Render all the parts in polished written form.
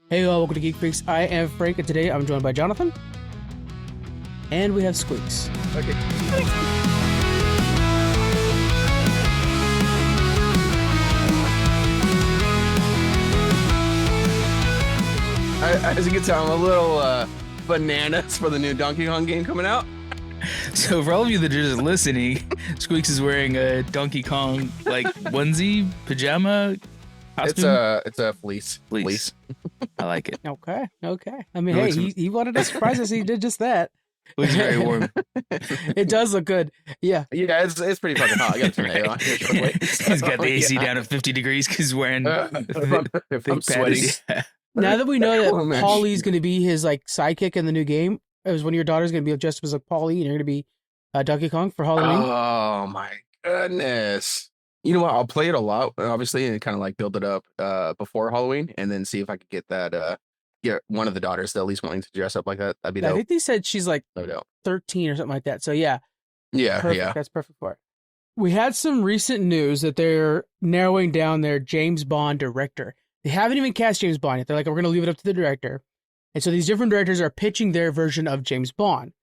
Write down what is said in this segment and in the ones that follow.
Hey, welcome to Geek Freaks. I am Frank, and today I'm joined by Jonathan. And we have Squeaks. Okay. As you can tell, I'm a little bananas for the new Donkey Kong game coming out. So for all of you that are just listening, Squeaks is wearing a Donkey Kong like onesie, pajama, costume. It's a fleece. Fleece. I like it. Okay. I mean, hey, he wanted to surprise us. He did just that. Looks very warm. It does look good. Yeah. Yeah, it's pretty fucking hot. I got to turn it on here shortly. He's got the AC down at 50 degrees because he's wearing if I'm sweating. Yeah. Now that we know that Oh, man. Paulie's going to be his like sidekick in the new game, it was one of your daughters going to be dressed up as like Paulie, and you're going to be Donkey Kong for Halloween. Oh my goodness. You know what? I'll play it a lot, obviously, and kind of like build it up before Halloween, and then see if I could get that get one of the daughters to at least wanting to dress up like that. That'd be I dope. think they said she's like No doubt. 13 or something like that. So yeah, Yeah, perfect. yeah. That's perfect for it. We had some recent news that they're narrowing down their James Bond director. They haven't even cast James Bond yet. They're like, we're going to leave it up to the director. And so these different directors are pitching their version of James Bond.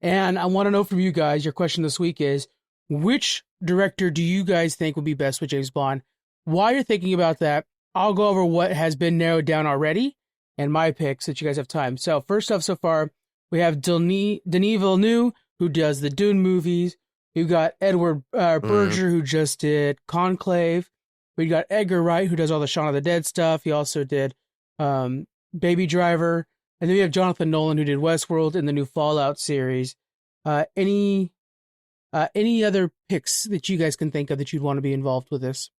And I want to know from you guys, your question this week is, which director do you guys think would be best with James Bond? While you're thinking about that, I'll go over what has been narrowed down already and my picks so that you guys have time. So first off, so far, we have Denis Villeneuve, who does the Dune movies. We've got Edward Berger, who just did Conclave. We got Edgar Wright, who does all the Shaun of the Dead stuff. He also did Baby Driver. And then we have Jonathan Nolan, who did Westworld in the new Fallout series. Any other picks that you guys can think of that you'd want to be involved with this?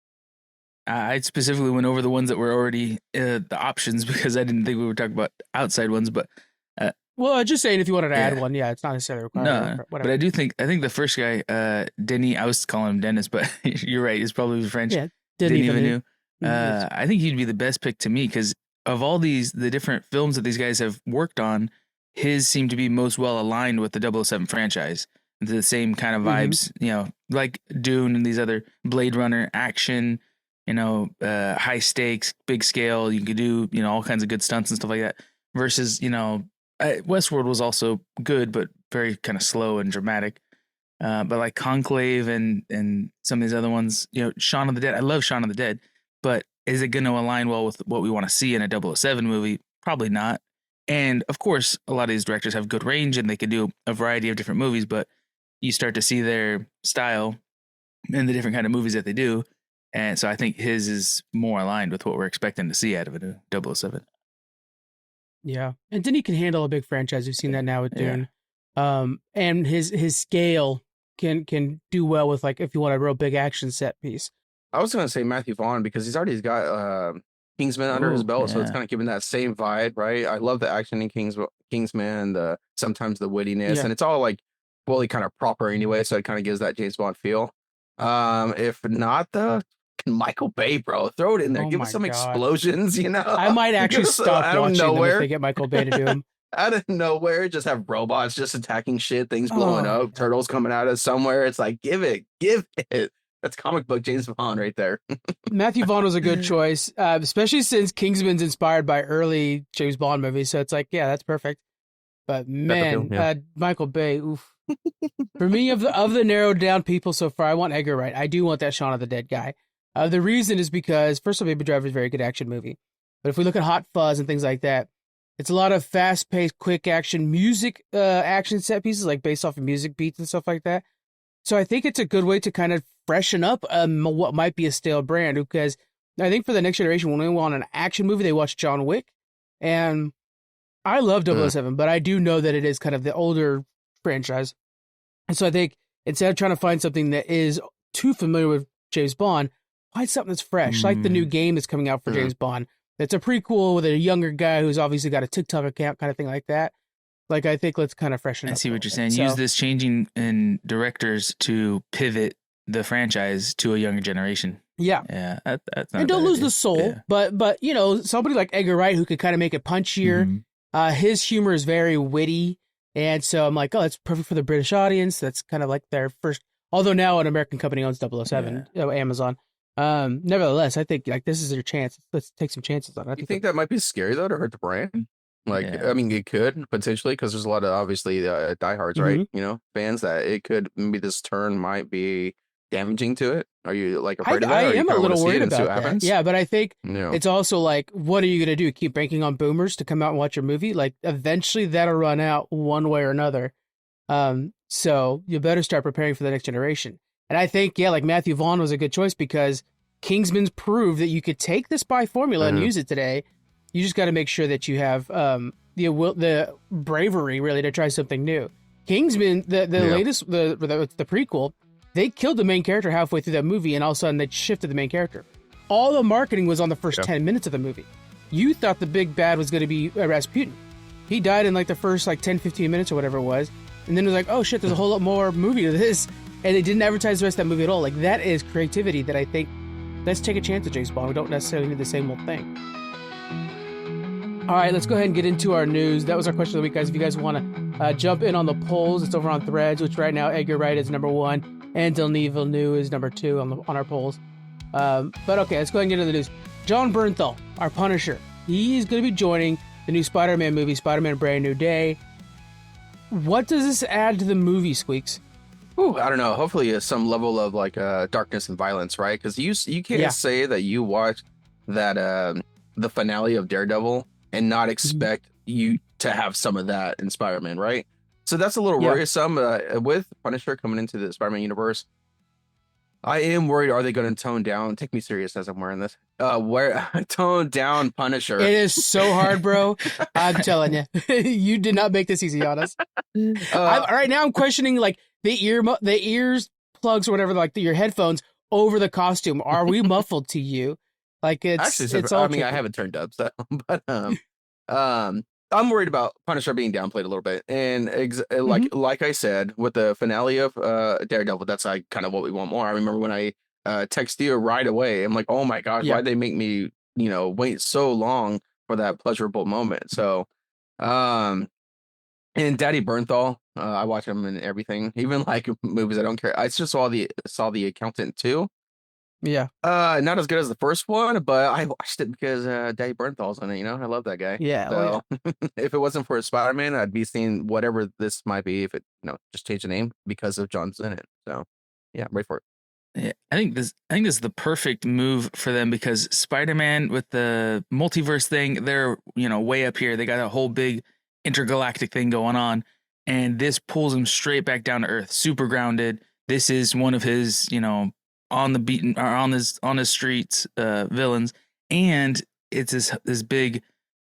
I specifically went over the ones that were already the options because I didn't think we were talking about outside ones, but well, just saying if you wanted to add one, yeah, it's not necessarily required. no, but I think the first guy, Denis, I was calling him Dennis, but you're right, it's probably French. Yeah, Denis Villeneuve. I think he'd be the best pick to me because of all the different films that these guys have worked on, his seemed to be most well aligned with the 007 franchise. The same kind of vibes, you know, like Dune and these other Blade Runner action, you know, high stakes, big scale. You could do, you know, all kinds of good stunts and stuff like that. Versus, you know, Westworld was also good, but very kind of slow and dramatic. But like Conclave and some of these other ones, you know, Shaun of the Dead. I love Shaun of the Dead, but is it going to align well with what we want to see in a 007 movie? Probably not. And of course, a lot of these directors have good range and they can do a variety of different movies, but you start to see their style and the different kind of movies that they do. And so I think his is more aligned with what we're expecting to see out of a new 007. Yeah. And then he can handle a big franchise. We've seen that now with Dune. And his scale can do well with, like, if you want a real big action set piece. I was gonna say Matthew Vaughn because he's already got Kingsman under his belt, so it's kind of giving that same vibe, right? I love the action in Kingsman, the sometimes the wittiness, and it's all like fully kind of proper anyway, so it kind of gives that James Bond feel. If not, the Michael Bay, bro, throw it in there, give us some explosions, you know. I might actually stop watching them if they get Michael Bay to do them. Out of nowhere, just have robots just attacking shit, things blowing up, turtles coming out of somewhere. It's like, give it. That's comic book James Bond right there. Matthew Vaughn was a good choice, especially since Kingsman's inspired by early James Bond movies. So it's like, yeah, that's perfect. But man, Michael Bay, oof. For me, of the narrowed down people so far, I want Edgar Wright. I do want that Shaun of the Dead guy. The reason is because, first of all, Baby Driver is a very good action movie. But if we look at Hot Fuzz and things like that, it's a lot of fast-paced, quick action music, action set pieces, like based off of music beats and stuff like that. So I think it's a good way to kind of freshen up what might be a stale brand, because I think for the next generation, when they want an action movie, they watch John Wick. And I love 007, but I do know that it is kind of the older franchise. And so I think instead of trying to find something that is too familiar with James Bond, find something that's fresh, like the new game that's coming out for James Bond. It's a prequel with a younger guy who's obviously got a TikTok account, kind of thing like that. Like, I think let's kind of freshen up. I see what you're saying. So, use this changing in directors to pivot the franchise to a younger generation. Yeah. Yeah. That's not and don't lose the soul, but you know, somebody like Edgar Wright who could kind of make it punchier. His humor is very witty. And so I'm like, oh, that's perfect for the British audience. That's kind of like their first, although now an American company owns 007, Amazon. Nevertheless, I think like this is your chance. Let's take some chances on it. You think that might be scary though to hurt the brand? Like, I mean, it could potentially because there's a lot of obviously diehards, right? You know, fans that it could maybe this turn might be damaging to it. Are you like afraid of that? I am a little worried about that. Happens? Yeah, but I think it's also like, what are you gonna do? Keep banking on boomers to come out and watch your movie? Like, eventually that'll run out one way or another. So you better start preparing for the next generation. And I think, like Matthew Vaughn was a good choice because Kingsman's proved that you could take the spy formula and use it today. You just got to make sure that you have the bravery really to try something new. Kingsman, the latest, the prequel, they killed the main character halfway through that movie, and all of a sudden they shifted the main character. All the marketing was on the first 10 minutes of the movie. You thought the big bad was going to be Rasputin. He died in like the first like 10, 15 minutes or whatever it was. And then it was like, oh shit, there's a whole lot more movie to this. And they didn't advertise the rest of that movie at all. Like, that is creativity that I think, let's take a chance at James Bond. We don't necessarily need the same old thing. All right, let's go ahead and get into our news. That was our question of the week, guys. If you guys want to jump in on the polls, it's over on Threads, which right now Edgar Wright is number 1 and Denis Villeneuve is number 2 on our polls. But okay, let's go ahead and get into the news. Jon Bernthal, our Punisher, he is going to be joining the new Spider-Man movie, Spider-Man Brand New Day. What does this add to the movie, Squeaks? Ooh, I don't know. Hopefully some level of like darkness and violence, right? Because you can't say that you watched that the finale of Daredevil and not expect you to have some of that in Spider-Man, right? So that's a little worrisome. With Punisher coming into the Spider-Man universe, I am worried. Are they going to tone down? Take me serious as I'm wearing this. Tone down Punisher. It is so hard, bro. I'm telling you, you did not make this easy on us. Right now, I'm questioning like the ears plugs or whatever, like your headphones over the costume. Are we muffled to you? Like it's all. I mean, I haven't turned up, so but I'm worried about Punisher being downplayed a little bit, and like I said, with the finale of Daredevil, that's like kind of what we want more. I remember when I texted you right away. I'm like, oh my gosh, why'd they make me wait so long for that pleasurable moment? So, and Daddy Bernthal, I watch him in everything, even like movies I don't care. I just saw the Accountant too. Yeah. Not as good as the first one, but I watched it because Daddy Bernthal's in it, I love that guy. Yeah. So if it wasn't for Spider-Man, I'd be seeing whatever this might be if it, just change the name because of John's in it. So yeah, I'm ready for it. Yeah, I think this is the perfect move for them because Spider-Man with the multiverse thing, they're, way up here. They got a whole big intergalactic thing going on, and this pulls him straight back down to Earth, super grounded. This is one of his, on the beaten or on his streets villains, and it's this big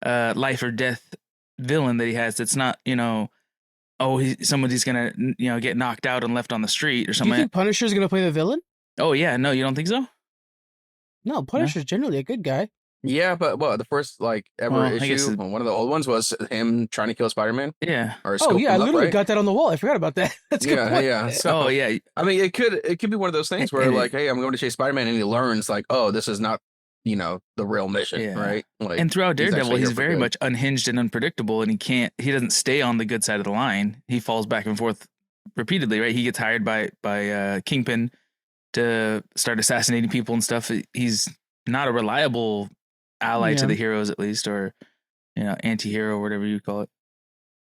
life or death villain that he has that's not somebody's gonna get knocked out and left on the street or something. Do you think Punisher's gonna play the villain? Oh yeah, no, you don't think so? No, Punisher's generally a good guy. Yeah, but the first ever issue, one of the old ones was him trying to kill Spider-Man. Yeah. Or I literally got that on the wall. I forgot about that. That's a good point. Yeah. So, I mean, it could be one of those things where hey, I'm going to chase Spider-Man, and he learns oh, this is not the real mission, right? And throughout Daredevil, he's very much unhinged and unpredictable, and he doesn't stay on the good side of the line. He falls back and forth repeatedly, right? He gets hired by Kingpin to start assassinating people and stuff. He's not a reliable ally to the heroes, at least, or anti-hero or whatever you call it.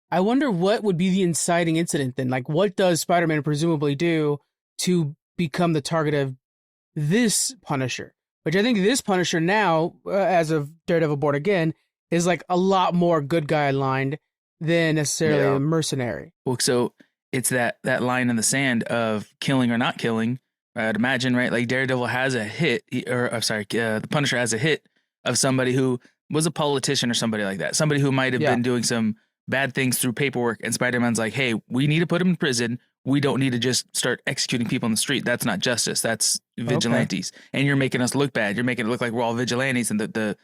I wonder what would be the inciting incident then. Like, what does Spider-Man presumably do to become the target of this Punisher? Which I think this Punisher now, as of Daredevil Born Again, is like a lot more good guy aligned than necessarily a mercenary. Well, so it's that line in the sand of killing or not killing. I'd imagine, right? Like Daredevil has a hit, the Punisher has a hit of somebody who was a politician or somebody like that. Somebody who might have been doing some bad things through paperwork. And Spider-Man's like, hey, we need to put him in prison. We don't need to just start executing people on the street. That's not justice. That's vigilantes. Okay. And you're making us look bad. You're making it look like we're all vigilantes and the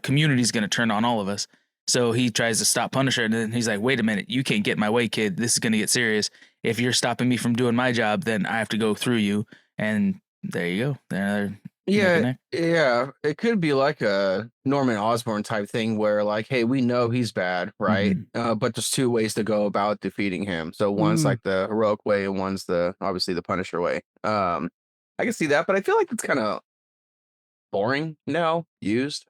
community's going to turn on all of us. So he tries to stop Punisher. And then he's like, wait a minute, you can't get in my way, kid. This is going to get serious. If you're stopping me from doing my job, then I have to go through you. And there you go. Yeah, it could be like a Norman Osborn type thing where hey, we know he's bad, right? But there's two ways to go about defeating him. So one's like the heroic way and one's obviously the Punisher way. I can see that, but I feel like it's kind of boring now, used.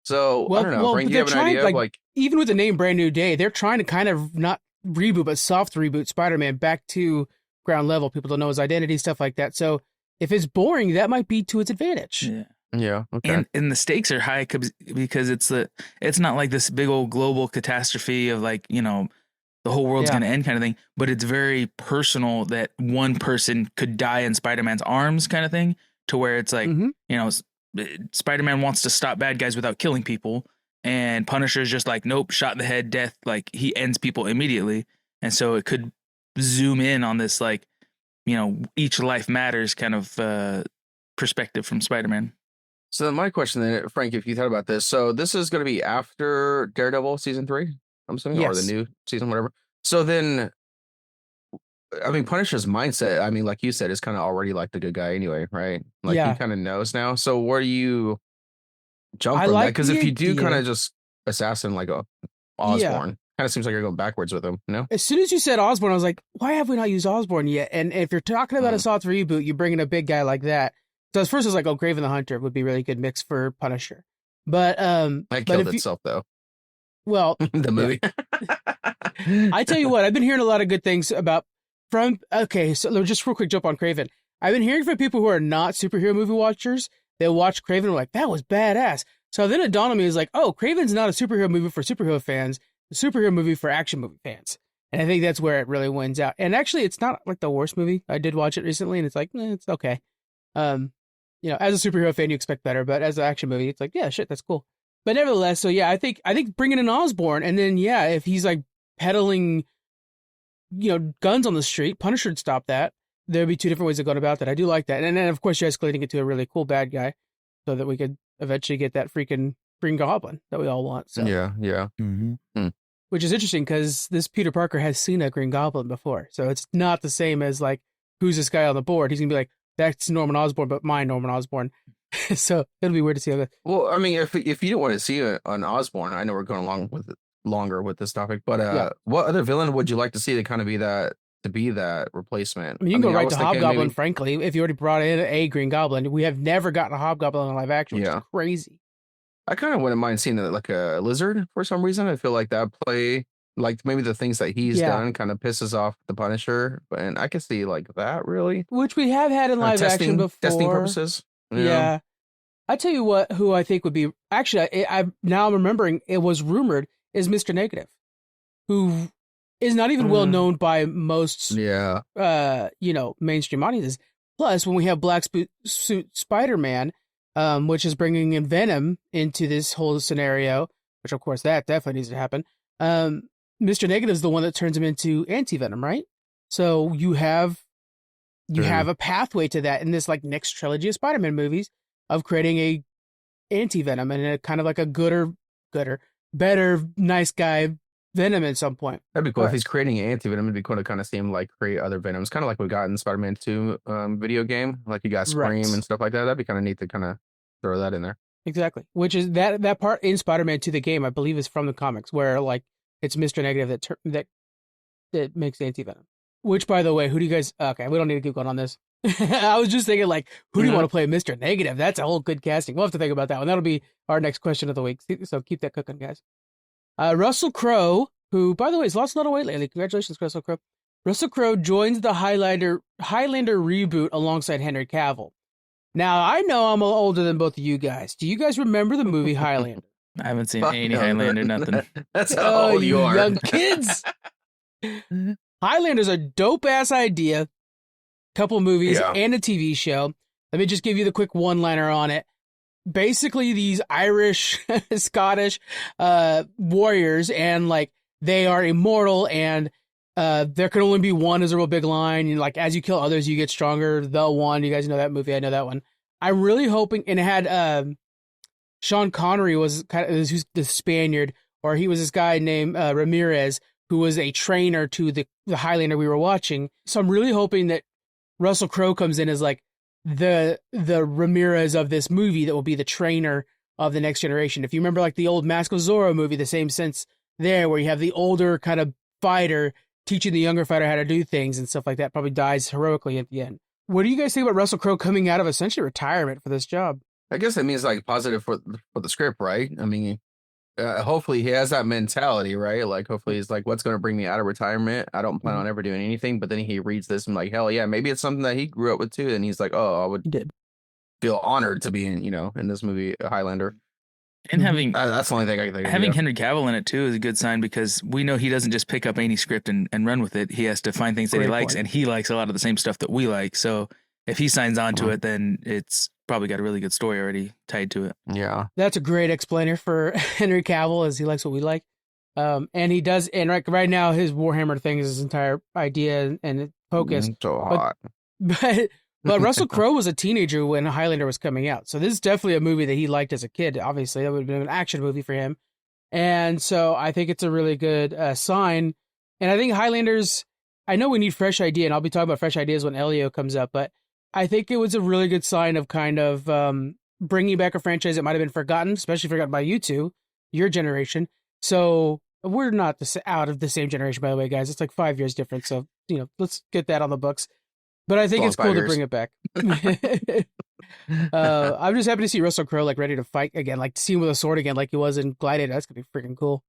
So I don't know. Frank, do you have an idea of like even with the name Brand New Day, they're trying to kind of not reboot but soft reboot Spider-Man back to ground level. People don't know his identity, stuff like that. So if it's boring, that might be to its advantage. Yeah. Okay. And the stakes are high because it's not like this big old global catastrophe of like, you know, the whole world's going to end kind of thing, but it's very personal that one person could die in Spider-Man's arms kind of thing, to where it's like, you know, Spider-Man wants to stop bad guys without killing people, and Punisher's just like, nope, shot in the head, death, like he ends people immediately. And so it could zoom in on this, like, you know, each life matters kind of perspective from Spider-Man. So my question then, Frank, if you thought about this, so this is going to be after Daredevil season 3, I'm assuming, or the new season, whatever. So then, I mean, Punisher's mindset, I mean, like you said, is kind of already like the good guy anyway, right? Like he kind of knows now. So where do you jump from that? Because if you do kind of just assassin like a Osborn, kind of seems like you're going backwards with him, you know? As soon as you said Osborn, I was like, why have we not used Osborn yet? And if you're talking about a soft reboot, you bring in a big guy like that. So at first I was like, oh, Kraven the Hunter would be a really good mix for Punisher. But that killed itself though. Well, the movie. I tell you what, I've been hearing a lot of good things about so just real quick jump on Kraven. I've been hearing from people who are not superhero movie watchers. They watch Kraven and are like, that was badass. So then it dawned on me, is like, oh, Kraven's not a superhero movie for superhero fans, a superhero movie for action movie fans. And I think that's where it really wins out. And actually, it's not like the worst movie. I did watch it recently and it's like, it's okay. You know, as a superhero fan, you expect better, but as an action movie, it's like, yeah, shit, that's cool. But nevertheless, so yeah, I think bringing in Osborn, and then if he's like peddling, you know, guns on the street, Punisher would stop that. There'd be two different ways of going about that. I do like that, and then of course you're escalating it to a really cool bad guy, so that we could eventually get that freaking Green Goblin that we all want. So which is interesting because this Peter Parker has seen a Green Goblin before, so it's not the same as like, who's this guy on the board? He's gonna be like, that's Norman Osborn, but my Norman Osborn. So it'll be weird to see how that. Well, I mean, if you don't want to see an Osborn, I know we're going longer with this topic, but what other villain would you like to see to kind of be that replacement? I mean, you can go right to Hobgoblin, frankly, if you already brought in a Green Goblin. We have never gotten a Hobgoblin in live action, which is crazy. I kind of wouldn't mind seeing like a Lizard for some reason. I feel like that play, like maybe the things that he's done kind of pisses off the Punisher, and I can see like that really. Which we have had in live action before. Testing purposes. Yeah. I tell you what, who I think would be, actually, I'm remembering, it was rumored, is Mr. Negative, who is not even well known by most, you know, mainstream audiences. Plus, when we have Black Suit Spider-Man, which is bringing in Venom into this whole scenario, which of course that definitely needs to happen. Mr. Negative is the one that turns him into Anti-Venom, right? So you have a pathway to that in this like next trilogy of Spider-Man movies of creating a Anti-Venom and a kind of like a better, nice guy Venom at some point. That'd be cool. If he's creating an Anti-Venom, it'd be cool to kind of see him like create other Venoms, kind of like we got in Spider-Man 2 video game, like you got Scream and stuff like that. That'd be kind of neat to kind of throw that in there. Exactly. Which is that part in Spider-Man 2 the game, I believe, is from the comics, where like it's Mr. Negative that makes Anti-Venom. Which, by the way, who do you guys... Okay, we don't need to keep going on this. I was just thinking, like, who do you want to play Mr. Negative? That's a whole good casting. We'll have to think about that one. That'll be our next question of the week. So keep that cooking, guys. Russell Crowe, who, by the way, has lost a lot of weight lately. Congratulations, Russell Crowe. Russell Crowe joins the Highlander reboot alongside Henry Cavill. Now, I know I'm older than both of you guys. Do you guys remember the movie Highlander? I haven't seen any Highlander, nothing. That's how old you are. Young kids. Highlander's a dope-ass idea. Couple movies and a TV show. Let me just give you the quick one-liner on it. Basically, these Irish, Scottish warriors, and like they are immortal, and there can only be one is a real big line. And like as you kill others, you get stronger. The One, you guys know that movie. I know that one. I'm really hoping, and it had Sean Connery was kind of who's the Spaniard, or he was this guy named Ramirez, who was a trainer to the Highlander we were watching. So I'm really hoping that Russell Crowe comes in as like the Ramirez of this movie that will be the trainer of the next generation. If you remember like the old Mask of Zorro movie, the same sense there, where you have the older kind of fighter teaching the younger fighter how to do things and stuff like that, probably dies heroically at the end. What do you guys think about Russell Crowe coming out of essentially retirement for this job? I guess it means like positive for the script, right? I mean, hopefully he has that mentality, right? Like, hopefully he's like, what's going to bring me out of retirement? I don't plan on ever doing anything. But then he reads this and like, hell yeah, maybe it's something that he grew up with too. And he's like, oh, I would feel honored to be in this movie, Highlander. And having that's the only thing I can think of. Having Henry Cavill in it too is a good sign, because we know he doesn't just pick up any script and run with it. He has to find things that he likes, and he likes a lot of the same stuff that we like. So if he signs on to it, then it's probably got a really good story already tied to it. Yeah, that's a great explainer for Henry Cavill, as he likes what we like. And he does, and right now his Warhammer thing is his entire idea and focus. So hot. But Russell Crowe was a teenager when Highlander was coming out. So this is definitely a movie that he liked as a kid. Obviously, that would have been an action movie for him. And so I think it's a really good sign. And I think Highlanders, I know we need fresh idea, and I'll be talking about fresh ideas when Elio comes up, but I think it was a really good sign of kind of bringing back a franchise that might have been forgotten, especially forgotten by you two, your generation. So we're not out of the same generation, by the way, guys. It's like 5 years difference. So, let's get that on the books. But I think it's cool to bring it back. I'm just happy to see Russell Crowe like ready to fight again, like to see him with a sword again, like he was in Gladiator. That's gonna be freaking cool.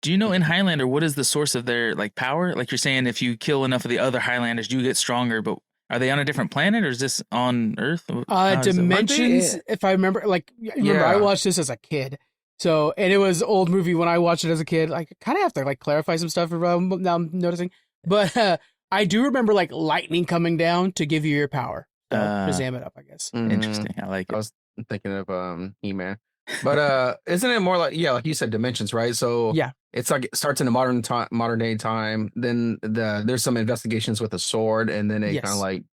Do you know in Highlander what is the source of their like power? Like you're saying, if you kill enough of the other Highlanders, you get stronger. But are they on a different planet, or is this on Earth? Dimensions. If I remember, I watched this as a kid. So, and it was an old movie when I watched it as a kid. I kind of have to like clarify some stuff now I'm noticing, but. I do remember like lightning coming down to give you your power. So Shazam it up, I guess. Interesting. I like it. I was thinking of He-Man. But isn't it more like you said, dimensions, right? So yeah, it's like it starts in the modern day time. Then there's some investigations with a sword, and then it kind of like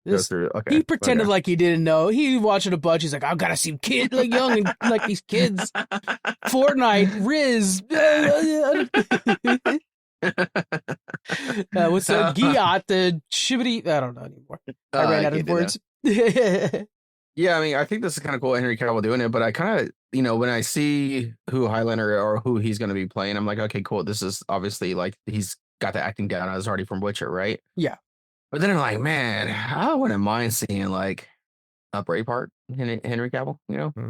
goes through. Okay, he pretended like he didn't know. He watching a bunch. He's like, I've got to see kids like young and like these kids. Fortnite, Riz. What's the Giat, the shibbity? I don't know anymore. I ran out of words. Yeah, I mean, I think this is kind of cool, Henry Cavill doing it, but I kind of, when I see who Highlander or who he's going to be playing, I'm like, okay, cool. This is obviously like he's got the acting down. I was already from Witcher, right? Yeah. But then I'm like, man, I wouldn't mind seeing like a Braveheart, Henry Cavill,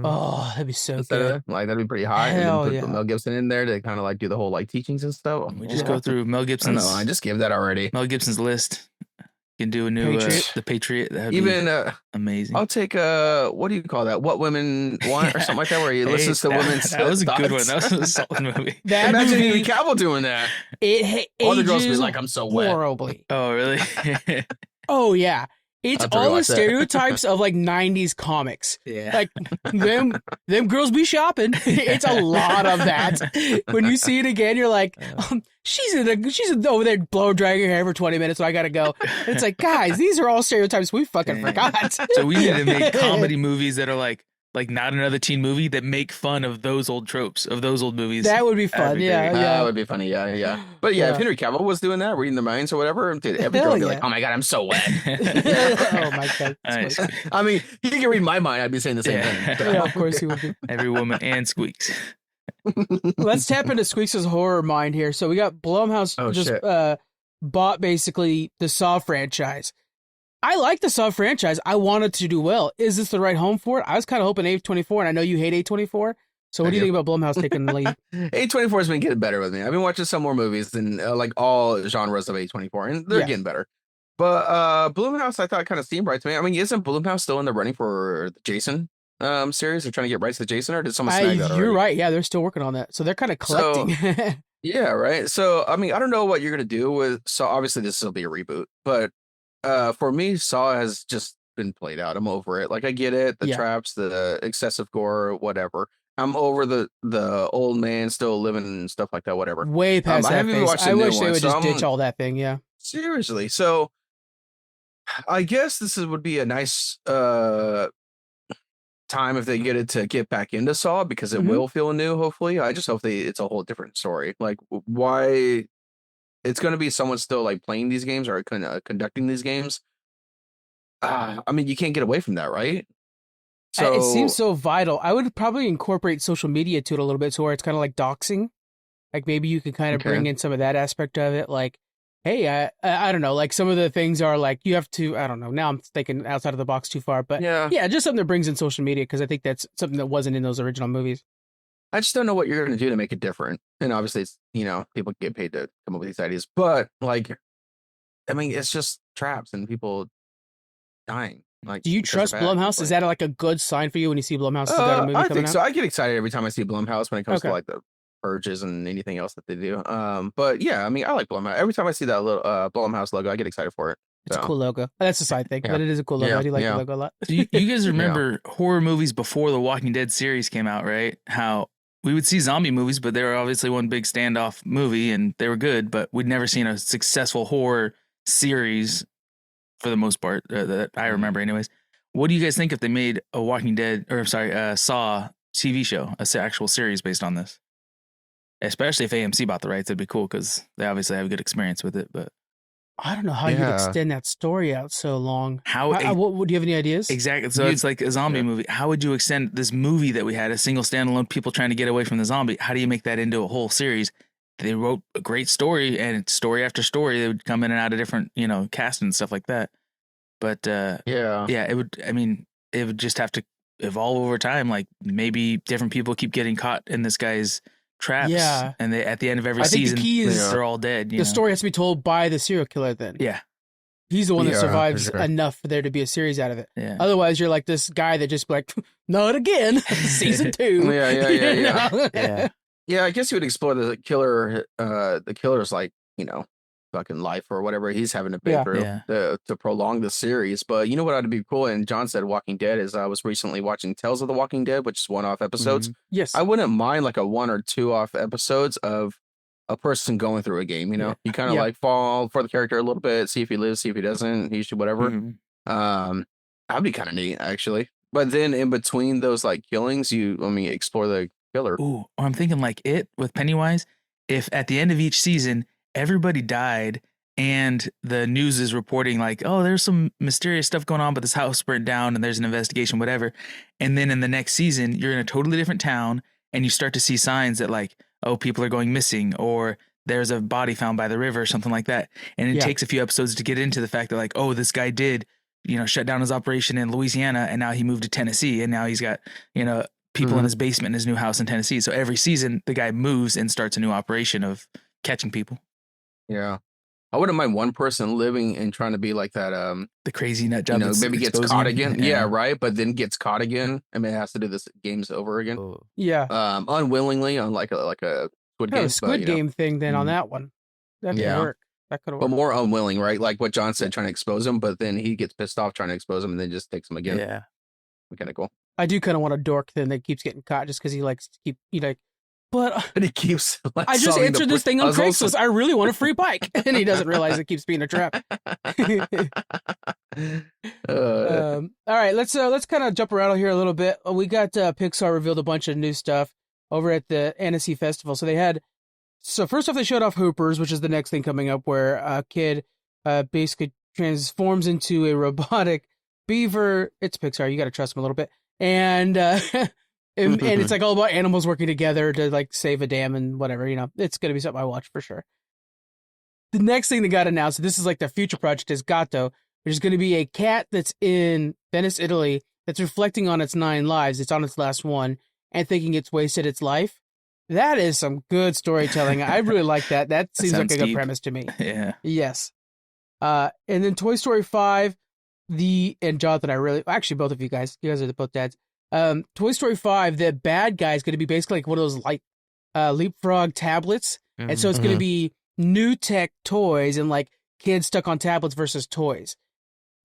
Oh, that'd be so good. Like that'd be pretty high. Hell and then put Mel Gibson in there to kind of like do the whole like teachings and stuff. We just go through Mel Gibson's. I just gave that already. Mel Gibson's list. You can do a new The Patriot. That'd be amazing. I'll take what do you call that? What Women Want or something like that, where he listens to women's. That was a good one. That was a solid movie. Imagine Henry Cavill doing that. All the girls be like, I'm so wet. Horribly. Oh really? Oh yeah. It's all the stereotypes of like 90s comics. Yeah. Like them girls be shopping. It's a lot of that. When you see it again, you're like, she's over there blow drying her hair for 20 minutes, so I gotta go. And it's like, guys, these are all stereotypes we fucking forgot. So we need to make comedy movies that are like not another teen movie that make fun of those old tropes of those old movies. That would be fun. Yeah. That would be funny. Yeah. But if Henry Cavill was doing that, reading the minds or whatever, every girl would be like, oh my God, I'm so wet. Oh my God. Nice. I mean, he can read my mind. I'd be saying the same thing. So. Yeah, of course he would be. Every woman and Squeaks. Let's tap into Squeaks' horror mind here. So we got Blumhouse bought basically the Saw franchise. I like the Saw franchise. I want it to do well. Is this the right home for it? I was kind of hoping A24, and I know you hate A24. So what do you think about Blumhouse taking the lead? A24 has been getting better with me. I've been watching some more movies than like all genres of A24, and they're getting better. But Blumhouse, I thought kind of seemed right to me. I mean, isn't Blumhouse still in the running for the Jason series? They're trying to get rights to Jason, or did someone snag that already? You're right. Yeah, they're still working on that. So they're kind of collecting. Yeah, right. So, I mean, I don't know what you're going to do with Saw. Obviously, this will be a reboot, but for me, Saw has just been played out. I'm over it. Like, I get it, the traps, the excessive gore, whatever. I'm over the old man still living and stuff like that, whatever. Way past that phase. I wish they would just ditch all that thing, yeah. Seriously. So, I guess this would be a nice time if they get it to get back into Saw, because it will feel new, hopefully. I just hope it's a whole different story. Like, why... It's going to be someone still like playing these games or conducting these games. I mean, you can't get away from that, right? So it seems so vital. I would probably incorporate social media to it a little bit, so where it's kind of like doxing. Like maybe you could kind of bring in some of that aspect of it. Like hey, I don't know, like some of the things are like you have to, I don't know. Now I'm thinking outside of the box too far, but yeah, just something that brings in social media because I think that's something that wasn't in those original movies. I just don't know what you're going to do to make it different. And obviously, it's, people get paid to come up with these ideas, but like, I mean, it's just traps and people dying. Like, do you trust Blumhouse? Is that like a good sign for you when you see Blumhouse got a movie I coming think out? so. I get excited every time I see Blumhouse when it comes to like the purges and anything else that they do. But yeah, I mean, I like Blumhouse. Every time I see that little Blumhouse logo, I get excited for it. It's a cool logo. That's a side thing, but it is a cool logo. I do like the logo a lot. You guys remember horror movies before the Walking Dead series came out, right? How we would see zombie movies, but they were obviously one big standoff movie and they were good, but we'd never seen a successful horror series for the most part that I remember anyways. What do you guys think if they made a Walking Dead, or sorry, Saw TV show, a actual series based on this? Especially if AMC bought the rights, that'd be cool because they obviously have a good experience with it. But I don't know how you'd extend that story out so long. What do you have any ideas? Exactly. So it's like a zombie movie. How would you extend this movie that we had, a single standalone people trying to get away from the zombie? How do you make that into a whole series? They wrote a great story, and story after story, they would come in and out of different, cast and stuff like that. But it would. I mean, it would just have to evolve over time. Like maybe different people keep getting caught in this guy's traps. Yeah, and they at the end of every season, the key is they're all dead. The story has to be told by the serial killer. Then he's the one that survives enough for there to be a series out of it. Yeah. Otherwise, you're like this guy that just like not again. Season 2. Yeah. I guess you would explore the killer. The killer's like fucking life or whatever he's having to pay through to prolong the series. But you know what ought to be cool, and John said Walking Dead, is I was recently watching Tales of the Walking Dead, which is one-off episodes. Yes. I wouldn't mind like a 1 or 2 off episodes of a person going through a game, you kind of like fall for the character a little bit, see if he lives, see if he doesn't, he should whatever. That'd be kind of neat actually. But then in between those like killings, explore the killer. Ooh, or I'm thinking like It with Pennywise, if at the end of each season everybody died and the news is reporting like, oh, there's some mysterious stuff going on, but this house burnt down and there's an investigation, whatever. And then in the next season, you're in a totally different town and you start to see signs that like, oh, people are going missing, or there's a body found by the river or something like that. And it takes a few episodes to get into the fact that like, oh, this guy did, shut down his operation in Louisiana and now he moved to Tennessee and now he's got, people in his basement in his new house in Tennessee. So every season the guy moves and starts a new operation of catching people. Yeah, I wouldn't mind one person living and trying to be like that. The crazy nut job. Maybe gets caught again. Yeah, right. But then gets caught again. I mean, it has to do this games over again. Yeah. Unwillingly on like a Squid Game. Squid Game thing. Then on that one, that could work. That could work. But more unwilling, right? Like what John said, trying to expose him, but then he gets pissed off trying to expose him, and then just takes him again. Yeah. Kind of cool. I do kind of want a dork then that keeps getting caught just because he likes to keep But he keeps. Like, I just answered this thing on Craigslist. I really want a free bike, and he doesn't realize it keeps being a trap. All right, let's kind of jump around here a little bit. We got Pixar revealed a bunch of new stuff over at the Annecy Festival. So first off, they showed off Hoopers, which is the next thing coming up, where a kid basically transforms into a robotic beaver. It's Pixar. You got to trust them a little bit, and it's like all about animals working together to like save a dam and whatever, it's going to be something I watch for sure. The next thing that got announced, this is like the future project, is Gato, which is going to be a cat that's in Venice, Italy, that's reflecting on its 9 lives. It's on its last one and thinking it's wasted its life. That is some good storytelling. I really like that. That seems like a good premise to me. Yeah. Yes. And then Toy Story 5, and Jonathan, actually both of you guys are both dads. Toy Story 5, the bad guy is going to be basically like one of those like leapfrog tablets. And so it's going to be new tech toys and like kids stuck on tablets versus toys.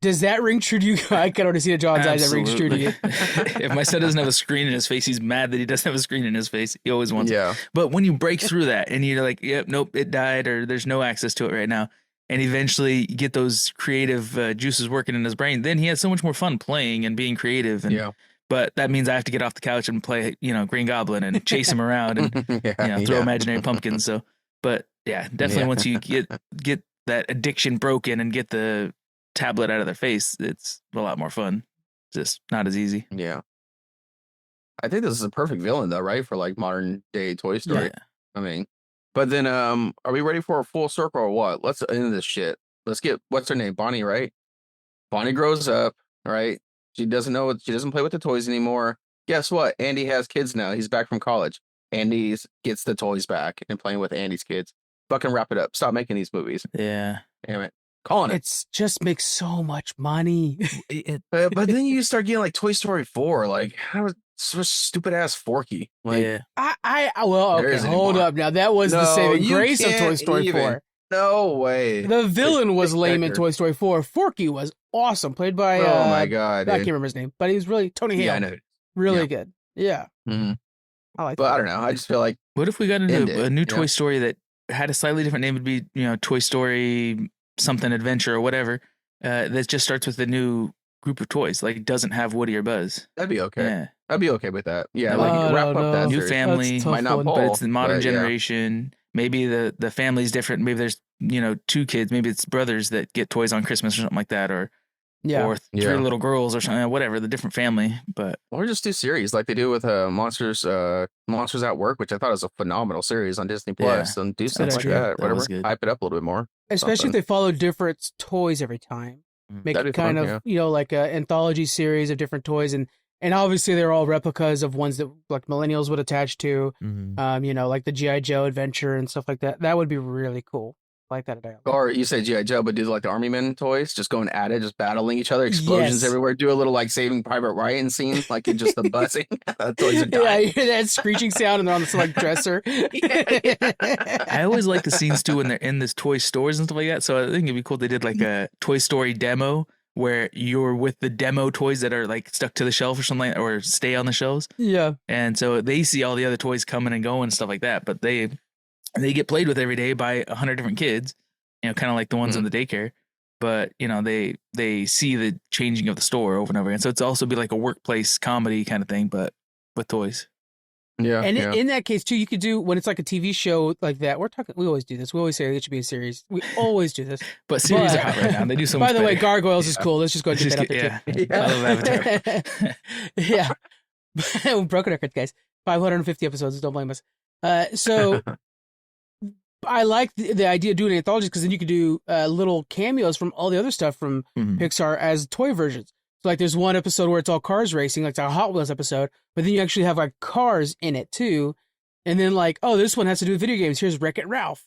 Does that ring true to you? I can already see the John's eyes that rings true to you. If my son doesn't have a screen in his face, he's mad that he doesn't have a screen in his face. He always wants it. But when you break through that and you're like, yep, nope, it died, or there's no access to it right now, and eventually get those creative juices working in his brain, then he has so much more fun playing and being creative. And but that means I have to get off the couch and play, Green Goblin and chase him around and throw imaginary pumpkins. So, but yeah, definitely once you get that addiction broken and get the tablet out of their face, it's a lot more fun. Just not as easy. Yeah. I think this is a perfect villain though, right? For like modern day Toy Story. Yeah. I mean, But then, are we ready for a full circle or what? Let's end this shit. Let's get, what's her name? Bonnie, right? Bonnie grows up, right? She doesn't play with the toys anymore. Guess what? Andy has kids now. He's back from college. Andy gets the toys back and playing with Andy's kids. Fucking wrap it up. Stop making these movies. Yeah. Damn it. Calling it. It's just makes so much money. But then you start getting like Toy Story 4. Like, how so stupid ass Forky. Like, yeah. Well, okay, hold up. Now that was the saving grace of Toy Story 4. No way. The villain was lame in Toy Story 4. Forky was awesome, played by oh my god, I can't remember his name, but he was really Tony Hale. Yeah, I know. Really good. Yeah. Mm-hmm. I like but that. I don't know. I just feel like what if we got into a new Toy Story that had a slightly different name? Would be Toy Story something adventure or whatever. That just starts with a new group of toys. Like it doesn't have Woody or Buzz. That'd be okay. Yeah. I'd be okay with that. Yeah, wrap up that new series. family. Might not pull, but it's the modern generation. Maybe the family's different. Maybe there's 2 kids. Maybe it's brothers that get toys on Christmas or something like that, or 3 little girls or something. Whatever, the different family. But or just do series like they do with Monsters at Work, which I thought was a phenomenal series on Disney Plus. And do something like that. Whatever, hype it up a little bit more. Especially if they follow different toys every time. Make it kind of like an anthology series of different toys, and obviously they're all replicas of ones that like millennials would attach to. Like the G.I. Joe adventure and stuff like that. That would be really cool. I like that idea. Or you say G.I. Joe, but do like the Army Men toys, just going at it, just battling each other, explosions everywhere. Do a little like Saving Private Ryan scene, like in just the buzzing. Toys are dying. Yeah, you hear that screeching sound, and they're on this like dresser. I always like the scenes too when they're in this toy stores and stuff like that. So I think it'd be cool if they did like a Toy Story demo where you're with the demo toys that are like stuck to the shelf or something like that, or stay on the shelves. Yeah. And so they see all the other toys coming and going and stuff like that, but they get played with every day by 100 different kids, kind of like the ones in the daycare. But, they see the changing of the store over and over again. So it's also be like a workplace comedy kind of thing, but with toys. Yeah. And in that case, too, you could do when it's like a TV show like that. We always do this. We always say it should be a series. We always do this. But series are hot right now. They do so much By the way, better. Gargoyles is cool. Let's just go and get that up there, too. I love Avatar. Yeah. Broken record, guys. 550 episodes. Don't blame us. So I like the idea of doing anthologies because then you could do little cameos from all the other stuff from Pixar as toy versions. So like there's one episode where it's all cars racing, like it's a Hot Wheels episode, but then you actually have like cars in it too. And then like, oh, this one has to do with video games. Here's Wreck-It Ralph,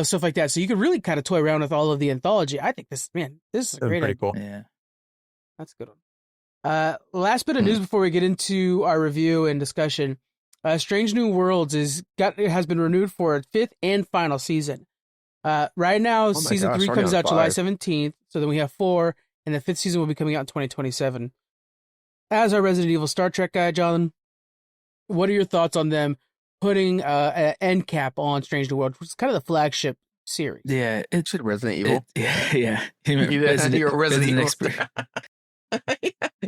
stuff like that. So you could really kind of toy around with all of the anthology. I think this is a great idea. Cool. Yeah. That's a good one. Last bit of news before we get into our review and discussion. Strange New Worlds has been renewed for its 5th and final season. Right now, season 3 comes out July 17th. So then we have 4, and the 5th season will be coming out in 2027. As our Resident Evil Star Trek guy, John, what are your thoughts on them putting an end cap on Strange New Worlds, which is kind of the flagship series? Yeah, it should Resident Evil. Yeah. You're a Resident Evil expert.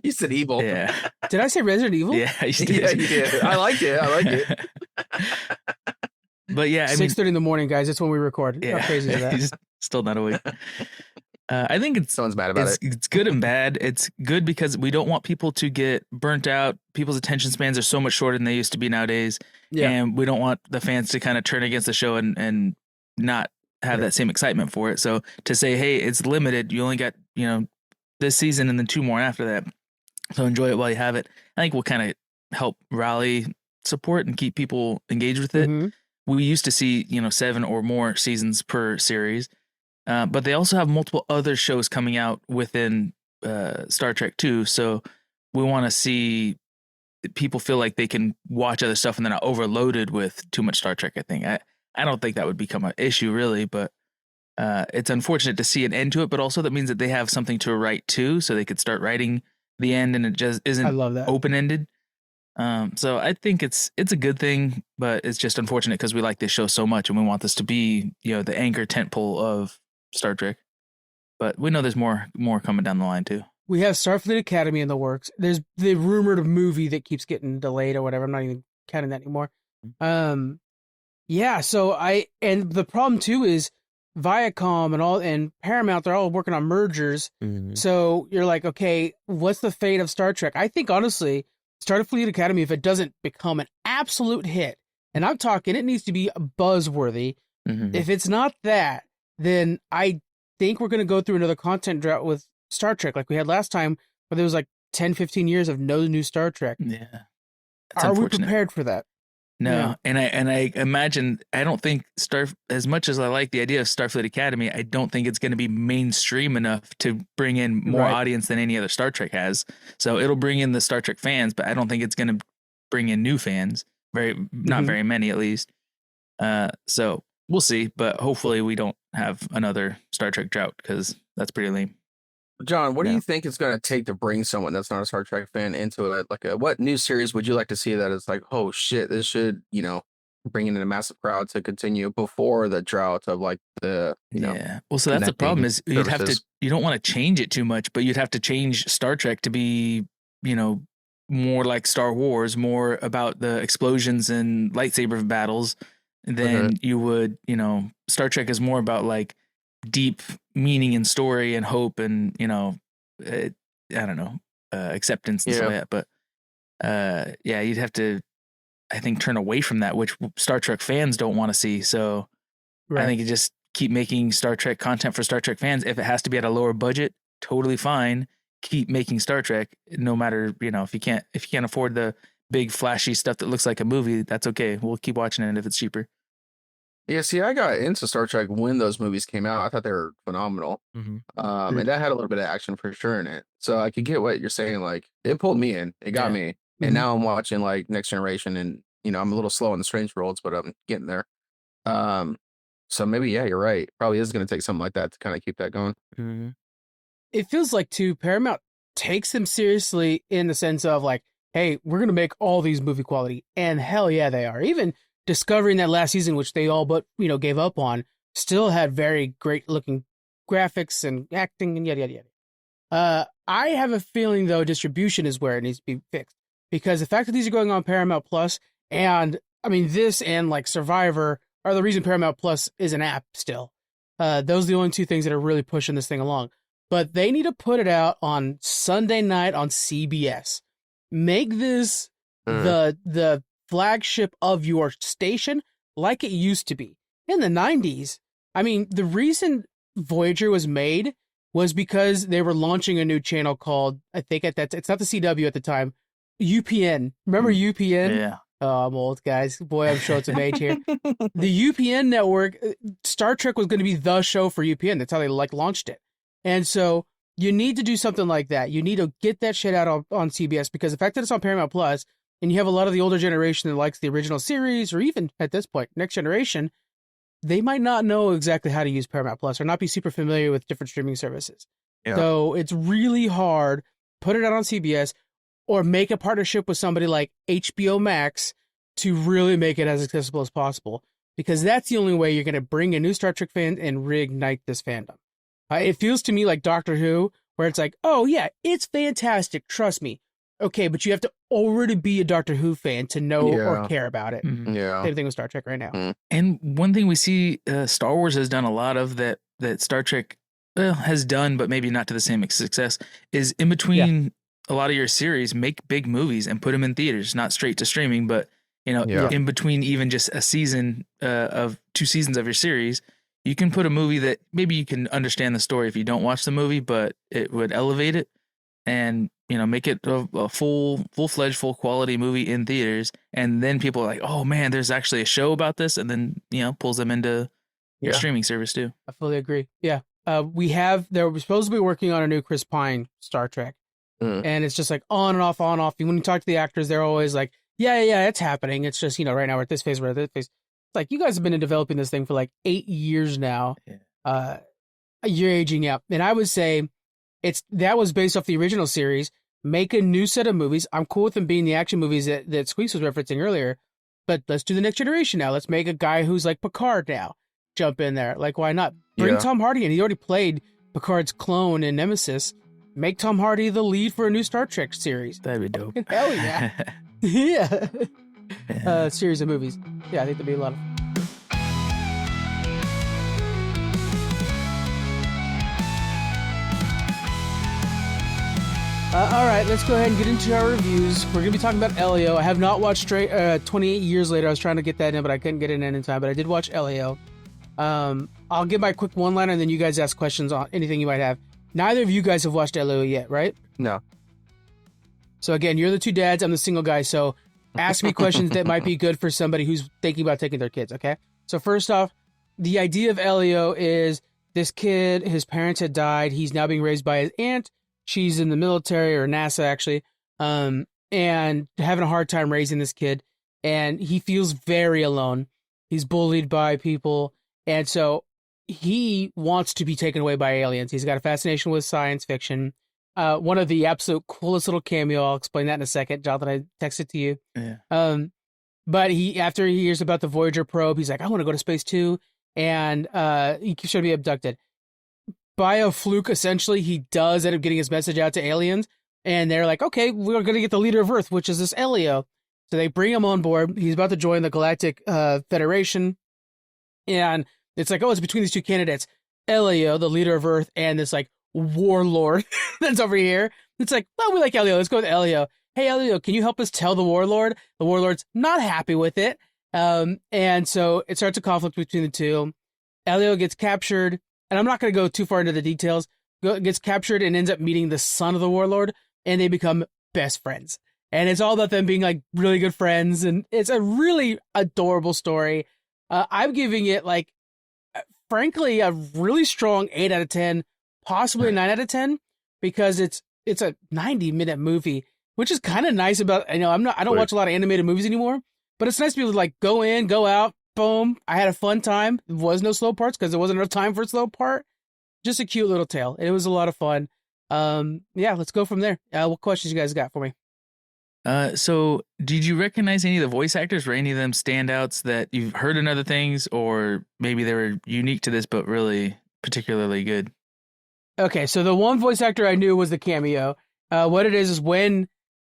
You said evil. Yeah. Did I say Resident Evil? Yeah, you did. Yeah, you did. I liked it. But yeah, 6:30 in the morning, guys. That's when we record. Yeah. How crazy is that? He's still not awake. I think someone's mad about it. It's good and bad. It's good because we don't want people to get burnt out. People's attention spans are so much shorter than they used to be nowadays. Yeah. And we don't want the fans to kind of turn against the show and not have that same excitement for it. So to say, hey, it's limited. You only got, this season and then 2 more after that. So enjoy it while you have it. I think we'll kind of help rally support and keep people engaged with it. Mm-hmm. We used to see, 7 or more seasons per series. But they also have multiple other shows coming out within Star Trek too. So we want to see people feel like they can watch other stuff and they're not overloaded with too much Star Trek, I think. I don't think that would become an issue really, but it's unfortunate to see an end to it, but also that means that they have something to write too, so they could start writing the end and it just isn't open-ended. So I think it's a good thing, but it's just unfortunate because we like this show so much and we want this to be, the anchor tentpole of Star Trek. But we know there's more coming down the line too. We have Starfleet Academy in the works. There's the rumored movie that keeps getting delayed or whatever. I'm not even counting that anymore. Yeah, so and the problem too is Viacom and Paramount, they're all working on mergers. Mm-hmm. So you're like, okay, what's the fate of Star Trek? I think honestly, Starfleet Academy, if it doesn't become an absolute hit, And I'm talking, it needs to be buzzworthy. Mm-hmm. If it's not that, then I think we're going to go through another content drought with Star Trek like we had last time, where there was like 10, 15 years of no new Star Trek. Yeah. Are we prepared for that? No. Yeah. And I imagine, I don't think as much as I like the idea of Starfleet Academy, I don't think it's going to be mainstream enough to bring in more audience than any other Star Trek has. So it'll bring in the Star Trek fans, but I don't think it's going to bring in new fans. Not very many, at least. So we'll see, but hopefully we don't have another Star Trek drought, because that's pretty lame. John, what do you think it's going to take to bring someone that's not a Star Trek fan into it? Like, what new series would you like to see that is like, oh shit, this should, bring in a massive crowd to continue before the drought of like the, Yeah. Well, so that's the problem is you don't want to change it too much, but you'd have to change Star Trek to be, more like Star Wars, more about the explosions and lightsaber battles than you would, Star Trek is more about like deep meaning and story and hope and, I don't know, acceptance and stuff like that. But you'd have to, I think, turn away from that, which Star Trek fans don't want to see. So I think you just keep making Star Trek content for Star Trek fans. If it has to be at a lower budget, totally fine. Keep making Star Trek, no matter, if you can't afford the big flashy stuff that looks like a movie, that's okay. We'll keep watching it if it's cheaper. Yeah, see, I got into Star Trek when those movies came out. I thought they were phenomenal. And that had a little bit of action for sure in it. So I could get what you're saying. Like, it pulled me in. It got me. And now I'm watching like Next Generation, and I'm a little slow on the Strange Worlds, but I'm getting there. So maybe, you're right. Probably is going to take something like that to kind of keep that going. It feels like, too, Paramount takes them seriously in the sense of like, hey, we're going to make all these movie quality. And hell yeah, they are. Even Discovery in that last season, which they all but, gave up on, still had very great looking graphics and acting and yada, yada, yada. I have a feeling, though, distribution is where it needs to be fixed. Because the fact that these are going on Paramount Plus, and I mean, this and like Survivor are the reason Paramount Plus is an app still. Those are the only two things that are really pushing this thing along. But they need to put it out on Sunday night on CBS. Make this the flagship of your station like it used to be. In the 90s, I mean, the reason Voyager was made was because they were launching a new channel called, I think it's not the CW at the time, UPN. Remember UPN? Yeah. Oh, I'm old, guys. Boy, I'm showing some age here. The UPN network, Star Trek was going to be the show for UPN. That's how they launched it. And so you need to do something like that. You need to get that shit out on CBS, because the fact that it's on Paramount Plus and you have a lot of the older generation that likes the original series, or even at this point, Next Generation, they might not know exactly how to use Paramount Plus or not be super familiar with different streaming services. Yeah. So it's really hard. Put it out on CBS or make a partnership with somebody like HBO Max to really make it as accessible as possible, because that's the only way you're going to bring a new Star Trek fan and reignite this fandom. It feels to me like Doctor Who, where it's like, oh yeah, it's fantastic, trust me. Okay, but you have to already be a Doctor Who fan to know or care about it. Yeah. Same thing with Star Trek right now. And one thing we see Star Wars has done a lot of that Star Trek has done, but maybe not to the same success, is in between a lot of your series, make big movies and put them in theaters, not straight to streaming, but in between even just a season of 2 seasons of your series, you can put a movie that maybe you can understand the story if you don't watch the movie, but it would elevate it and, make it a full-fledged, full quality movie in theaters. And then people are like, oh man, there's actually a show about this. And then, pulls them into your streaming service too. I fully agree. Yeah. They're supposed to be working on a new Chris Pine Star Trek. And it's just like on and off, on and off. When you talk to the actors, they're always like, yeah, it's happening. It's just, right now we're at this phase, we're at this phase. It's like, you guys have been developing this thing for like 8 years now. You're aging out. And I would say that was based off the original series. Make a new set of movies. I'm cool with them being the action movies that Squeaks was referencing earlier, but let's do the Next Generation now. Let's make a guy who's like Picard now. Jump in there. Like, why not? Bring Tom Hardy in. He already played Picard's clone in Nemesis. Make Tom Hardy the lead for a new Star Trek series. That'd be dope. Hell yeah. Yeah. Series of movies. Yeah, I think that'd be a lot of fun. All right, let's go ahead and get into our reviews. We're going to be talking about Elio. I have not watched 28 Years Later. I was trying to get that in, but I couldn't get it in time. But I did watch Elio. I'll give my quick one-liner, and then you guys ask questions on anything you might have. Neither of you guys have watched Elio yet, right? No. So again, you're the two dads. I'm the single guy. So ask me questions that might be good for somebody who's thinking about taking their kids, okay? So first off, the idea of Elio is this kid, his parents had died. He's now being raised by his aunt. She's in the military, or NASA actually, and having a hard time raising this kid. And he feels very alone. He's bullied by people. And so he wants to be taken away by aliens. He's got a fascination with science fiction. One of the absolute coolest little cameo. I'll explain that in a second. Jonathan, I texted to you. Yeah. But after he hears about the Voyager probe, he's like, I want to go to space too. And he keeps trying to be abducted. By a fluke, essentially, he does end up getting his message out to aliens. And they're like, okay, we're going to get the leader of Earth, which is this Elio. So they bring him on board. He's about to join the Galactic Federation. And it's like, oh, it's between these two candidates, Elio, the leader of Earth, and this like warlord that's over here. It's like, well, we like Elio. Let's go with Elio. Hey, Elio, can you help us tell the warlord? The warlord's not happy with it. And so it starts a conflict between the two. Elio gets captured, and I'm not going to go too far into the details. Gets captured and ends up meeting the son of the warlord, and they become best friends. And it's all about them being like really good friends, and it's a really adorable story. I'm giving it like, frankly, a really strong 8 out of 10, possibly a 9 out of 10, because it's a 90-minute movie, which is kind of nice about, I don't watch a lot of animated movies anymore, but it's nice to be able to like go in, go out, boom. I had a fun time. There was no slow parts because there wasn't enough time for a slow part. Just a cute little tale. It was a lot of fun. Yeah, let's go from there. What questions you guys got for me? So did you recognize any of the voice actors? Were any of them standouts that you've heard in other things, or maybe they were unique to this but really particularly good? Okay, so the one voice actor I knew was the cameo. What it is when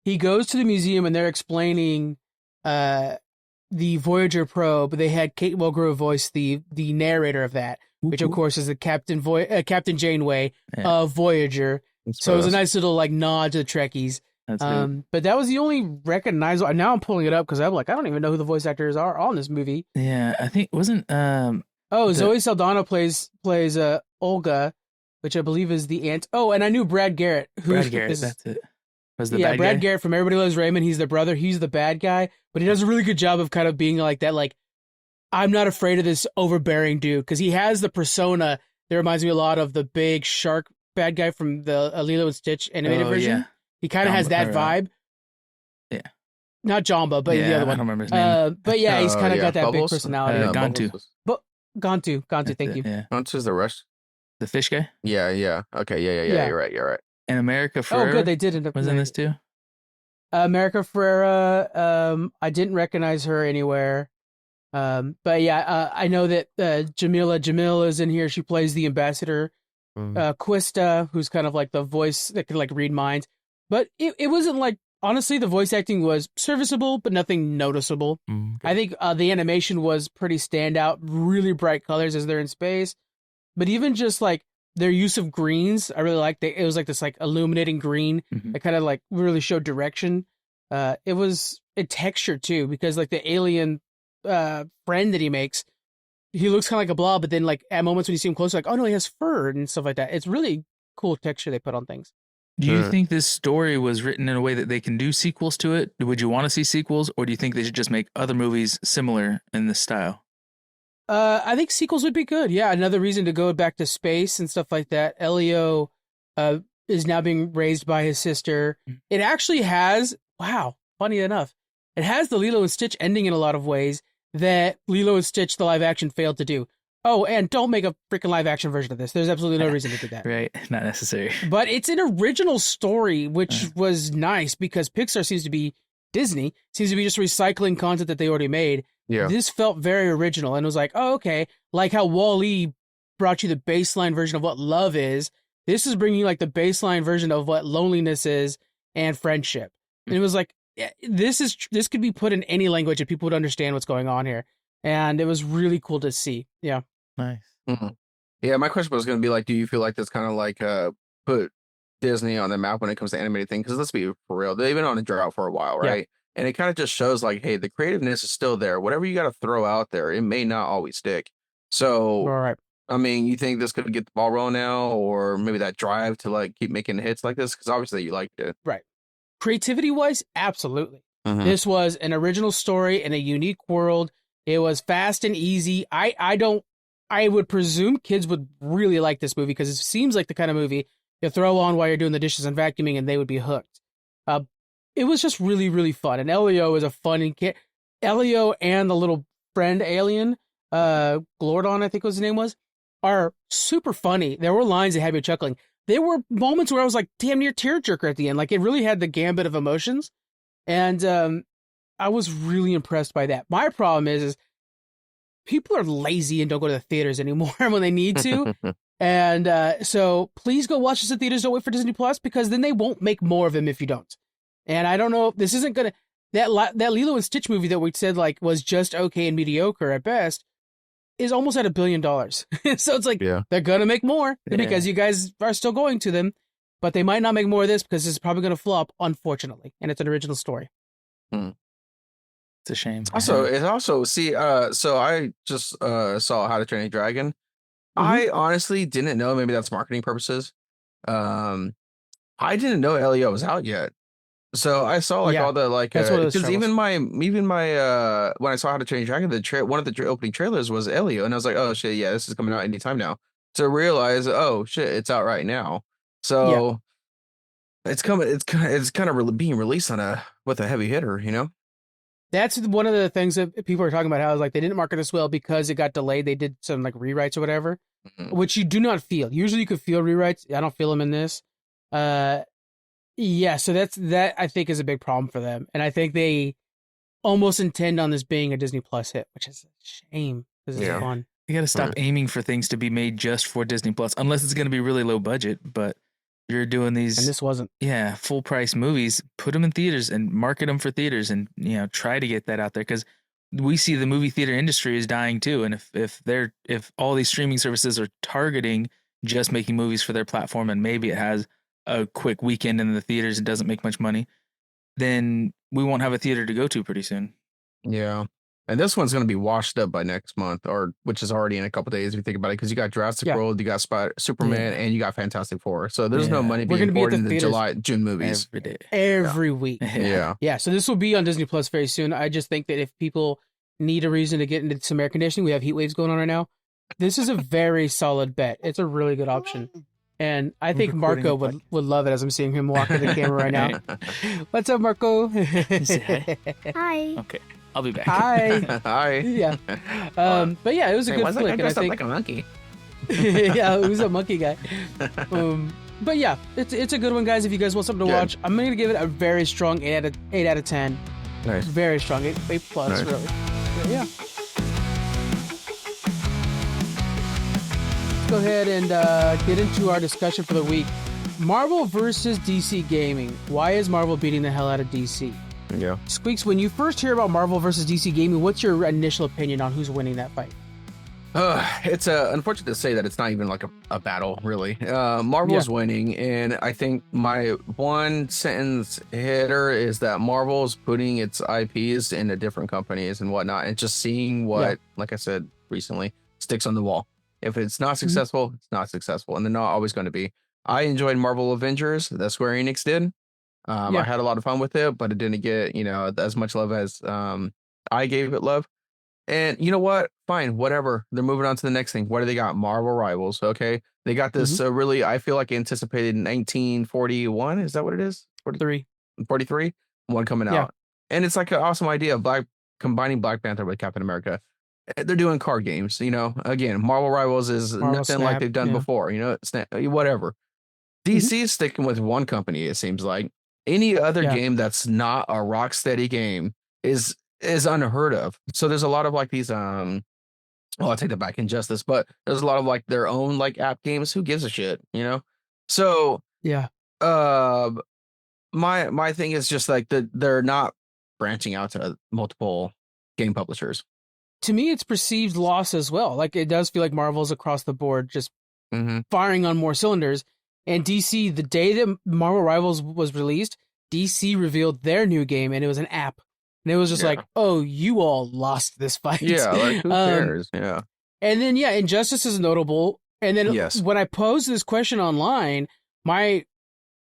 he goes to the museum and they're explaining the Voyager probe, they had Kate Mulgrew voice the narrator of that, which of course is the Captain Janeway of Voyager. So it was a nice little like nod to the Trekkies. But that was the only recognizable. Now I'm pulling it up because I'm like, I don't even know who the voice actors are on this movie. Yeah, I think wasn't Zoe Saldana plays Olga, which I believe is the aunt. Oh, and I knew Brad Garrett. That's it. Was the bad Brad guy? Garrett from Everybody Loves Raymond. He's the brother. He's the bad guy, but he does a really good job of kind of being like that. Like, I'm not afraid of this overbearing dude, because he has the persona that reminds me a lot of the big shark bad guy from the Lilo and Stitch animated version. Yeah. He kind of has that vibe. Yeah. Not Jamba, but the other one. I don't remember his name. But yeah, he's kind of got that Bubbles? big personality. Gantu. Gantu, thank you. Yeah. Gantu's the Rush. The fish guy? Yeah. Okay, yeah. You're right. And America Ferrera. Oh, good, they did end up. Was in this too? America Ferrera, I didn't recognize her anywhere. But yeah, I know that Jamila is in here. She plays the ambassador. Quista, who's kind of like the voice that can like read minds. But it wasn't like, honestly, the voice acting was serviceable, but nothing noticeable. I think the animation was pretty standout, really bright colors as they're in space. But even just like their use of greens, I really liked it. It was like this like illuminating green that kind of like really showed direction. It was a texture too, because like the alien friend that he makes, he looks kind of like a blob, but then like at moments when you see him close, like, oh no, he has fur and stuff like that. It's really cool texture they put on things. Do you think this story was written in a way that they can do sequels to it? Would you want to see sequels, or do you think they should just make other movies similar in this style? I think sequels would be good. Yeah, another reason to go back to space and stuff like that. Elio is now being raised by his sister. It actually has, funny enough, it has the Lilo and Stitch ending in a lot of ways that Lilo and Stitch, the live action, failed to do. Oh, and don't make a freaking live action version of this. There's absolutely no reason to do that. Right, not necessary. But it's an original story, which was nice because Pixar seems to be Disney, seems to be just recycling content that they already made. Yeah. This felt very original and was like, oh, okay. Like how Wall-E brought you the baseline version of what love is. This is bringing you like the baseline version of what loneliness is and friendship. And it was like, this could be put in any language and people would understand what's going on here. And it was really cool to see. Yeah. Nice. Yeah, my question was going to be like, do you feel like that's kind of like put Disney on the map when it comes to animated things. Because let's be for real, they've been on a drought for a while, right? Yeah. And it kind of just shows like, hey, the creativeness is still there. Whatever you got to throw out there, it may not always stick. So, all right. I mean, you think this could get the ball rolling now, or maybe that drive to like keep making hits like this? Because obviously you liked it, right? Creativity wise, absolutely. This was an original story in a unique world. It was fast and easy. I would presume kids would really like this movie because it seems like the kind of movie you throw on while you're doing the dishes and vacuuming, and they would be hooked. It was just really, really fun. And Elio is a fun kid. Elio and the little friend alien, Glordon, I think his name was, are super funny. There were lines that had me chuckling. There were moments where I was like damn near tearjerker at the end. Like it really had the gambit of emotions. And I was really impressed by that. My problem is people are lazy and don't go to the theaters anymore when they need to. And so please go watch this in theaters. Don't wait for Disney Plus, because then they won't make more of them if you don't. And I don't know, this isn't going to, that Lilo and Stitch movie that we said like was just okay and mediocre at best is almost at $1 billion. So it's like, they're going to make more because you guys are still going to them, but they might not make more of this because it's probably going to flop, unfortunately. And it's an original story. It's a shame. Also, see, so I just saw How to Train a Dragon. I honestly didn't know, maybe that's marketing purposes. I didn't know Elio was out yet. So I saw like all the like, because even my when I saw How to Train a Dragon, one of the opening trailers was Elio, and I was like, oh shit, yeah, this is coming out anytime now. So I realized, oh shit, it's out right now. So it's coming. It's kind of being released with a heavy hitter, you know. That's one of the things that people are talking about. How like they didn't market this well because it got delayed. They did some like rewrites or whatever, which you do not feel. Usually you could feel rewrites. I don't feel them in this. Yeah, so that I think is a big problem for them, and I think they almost intend on this being a Disney Plus hit, which is a shame because it's fun. You got to stop aiming for things to be made just for Disney Plus, unless it's going to be really low budget. But you're doing these, and this wasn't. Yeah, full price movies. Put them in theaters and market them for theaters, and try to get that out there, because we see the movie theater industry is dying too. And if all these streaming services are targeting just making movies for their platform, and maybe it has a quick weekend in the theaters and doesn't make much money, then we won't have a theater to go to pretty soon. Yeah. And this one's going to be washed up by next month, which is already in a couple days if you think about it, because you got Jurassic World, you got Superman, and you got Fantastic Four. So there's no money being poured into the June movies. Every week. Yeah. So this will be on Disney Plus very soon. I just think that if people need a reason to get into some air conditioning, we have heat waves going on right now. This is a very solid bet. It's a really good option. And I think Marco would love it, as I'm seeing him walk to the camera right now. What's up, Marco? Hi. Okay, I'll be back. Hi. Hi. Yeah. But yeah, it was a good flick. And I think like a monkey. Yeah, it was a monkey guy. But yeah, it's a good one, guys. If you guys want something to watch, I'm going to give it a very strong 8 out of 10. Nice. Very strong. 8 plus, really. But yeah. Go ahead and get into our discussion for the week. Marvel versus DC Gaming. Why is Marvel beating the hell out of DC? Yeah. Squeaks, when you first hear about Marvel versus DC Gaming, what's your initial opinion on who's winning that fight? It's unfortunate to say that it's not even like a battle, really. Marvel's winning, and I think my one sentence hitter is that Marvel's putting its IPs into different companies and whatnot, and just seeing what, like I said recently, sticks on the wall. If it's not successful, it's not successful, and they're not always going to be. I enjoyed Marvel Avengers that Square Enix did. I had a lot of fun with it, but it didn't get as much love as I gave it love. And you know what? Fine, whatever. They're moving on to the next thing. What do they got? Marvel Rivals. Okay, they got this really, I feel like, anticipated 1941. Is that what it is? 43 one coming out, and it's like an awesome idea of combining Black Panther with Captain America. They're doing card games, again, Marvel Rivals is nothing like they've done before, whatever. DC is sticking with one company, it seems like. Any other game that's not a Rocksteady game is unheard of. So there's a lot of like these, I'll take that back, Injustice, but there's a lot of like their own like app games. Who gives a shit, So my thing is just like they're not branching out to multiple game publishers. To me, it's perceived loss as well. Like, it does feel like Marvel's across the board just firing on more cylinders. And DC, the day that Marvel Rivals was released, DC revealed their new game, and it was an app. And it was just like, oh, you all lost this fight. Yeah, like, who cares? Yeah. And then, Injustice is notable. And then when I posed this question online, my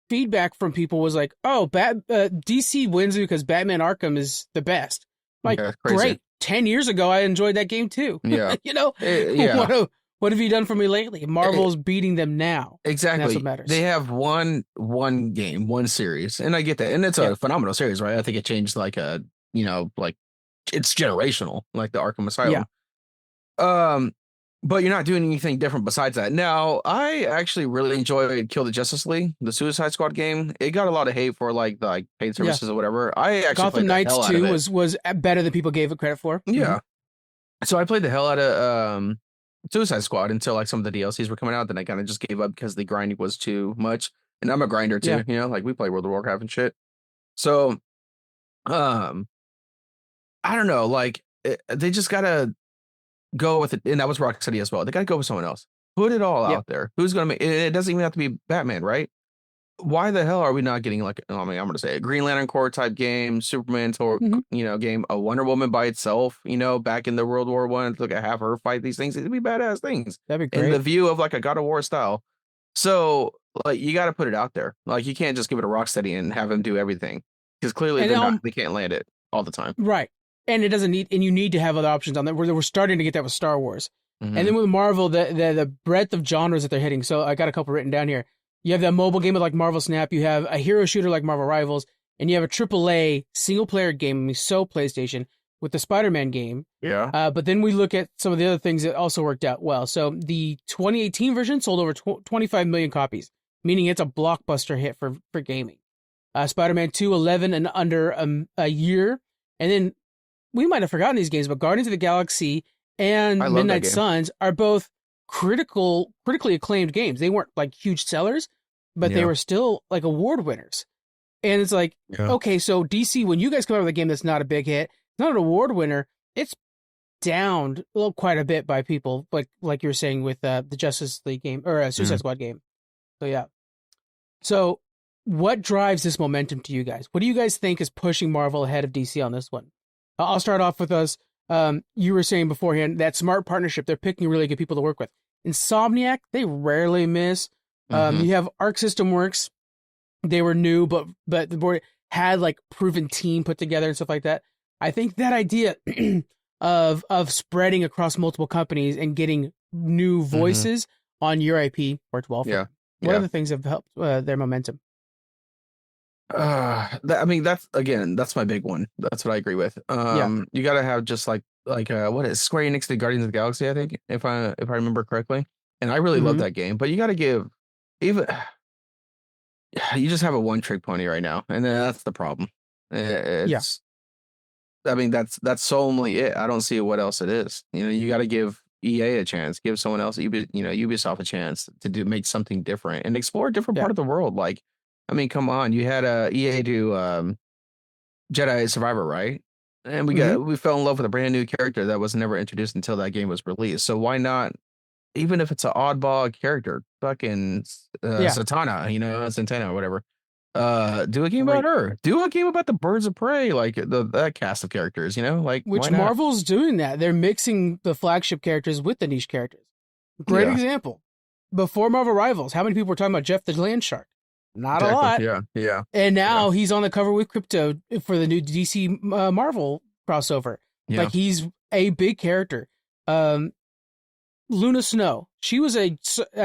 feedback from people was like, oh, DC wins because Batman Arkham is the best. Like, great. 10 years ago, I enjoyed that game too. Yeah. What have you done for me lately? Marvel's beating them now. Exactly. That's what matters. They have one game, one series. And I get that. And it's a phenomenal series, right? I think it changed like it's generational, like the Arkham Asylum. Yeah. But you're not doing anything different besides that. Now, I actually really enjoyed Kill the Justice League, the Suicide Squad game. It got a lot of hate for like the paid services or whatever. I actually Gotham Knights 2 was better than people gave it credit for. Yeah. Mm-hmm. So I played the hell out of Suicide Squad until like some of the DLCs were coming out. Then I kind of just gave up because the grinding was too much. And I'm a grinder too, like we play World of Warcraft and shit. So, I don't know, like they just gotta go with it, and that was Rocksteady as well. They gotta go with someone else. Put it all out there. Who's gonna make it? It doesn't even have to be Batman, right? Why the hell are we not getting like? I mean, I'm gonna say a Green Lantern Corps type game, Superman game, a Wonder Woman by itself. Back in the World War I, look at have her fight these things. It'd be badass things. That'd be great. In the view of like a God of War style. So like you got to put it out there. Like you can't just give it a Rocksteady and have them do everything because clearly they can't land it all the time. Right. And it doesn't need, and you need to have other options on that. We're starting to get that with Star Wars. Mm-hmm. And then with Marvel, the breadth of genres that they're hitting. So I got a couple written down here. You have that mobile game like Marvel Snap. You have a hero shooter like Marvel Rivals. And you have a AAA single player game, so PlayStation, with the Spider-Man game. Yeah. But then we look at some of the other things that also worked out well. So the 2018 version sold over 25 million copies, meaning it's a blockbuster hit for gaming. Spider-Man 2, 11 and under a year. And then we might have forgotten these games, but Guardians of the Galaxy and Midnight Suns are both critically acclaimed games. They weren't like huge sellers, but they were still like award winners. And it's like, okay, so DC, when you guys come out with a game that's not a big hit, not an award winner, it's downed quite a bit by people, like you were saying with the Justice League game or Suicide Squad game. So yeah. So what drives this momentum to you guys? What do you guys think is pushing Marvel ahead of DC on this one? I'll start off with us. You were saying beforehand that smart partnership. They're picking really good people to work with. Insomniac, they rarely miss. You have Arc System Works. They were new, but the board had like proven team put together and stuff like that. I think that idea of spreading across multiple companies and getting new voices on your IP worked well for them. What other things have helped their momentum? I mean, that's my big one. That's what I agree with. You got to have just like what is Square Enix did Guardians of the Galaxy, I think, if I remember correctly. And I really love that game, but you got to give you just have a one trick pony right now, and that's the problem. I mean, that's solely it. I don't see what else it is. You got to give EA a chance, give someone else, Ubisoft a chance to make something different and explore a different part of the world. Like, I mean, come on, you had EA do Jedi Survivor, right? And we fell in love with a brand new character that was never introduced until that game was released. So why not, even if it's an oddball character, fucking Satana, Santana or whatever, do a game about her. Do a game about the Birds of Prey, like that cast of characters, like which Marvel's doing that. They're mixing the flagship characters with the niche characters. Great example. Before Marvel Rivals, how many people were talking about Jeff the Land Shark? Not a lot. Yeah. And now he's on the cover with Crypto for the new DC Marvel crossover. Yeah. Like he's a big character. Luna Snow. She was a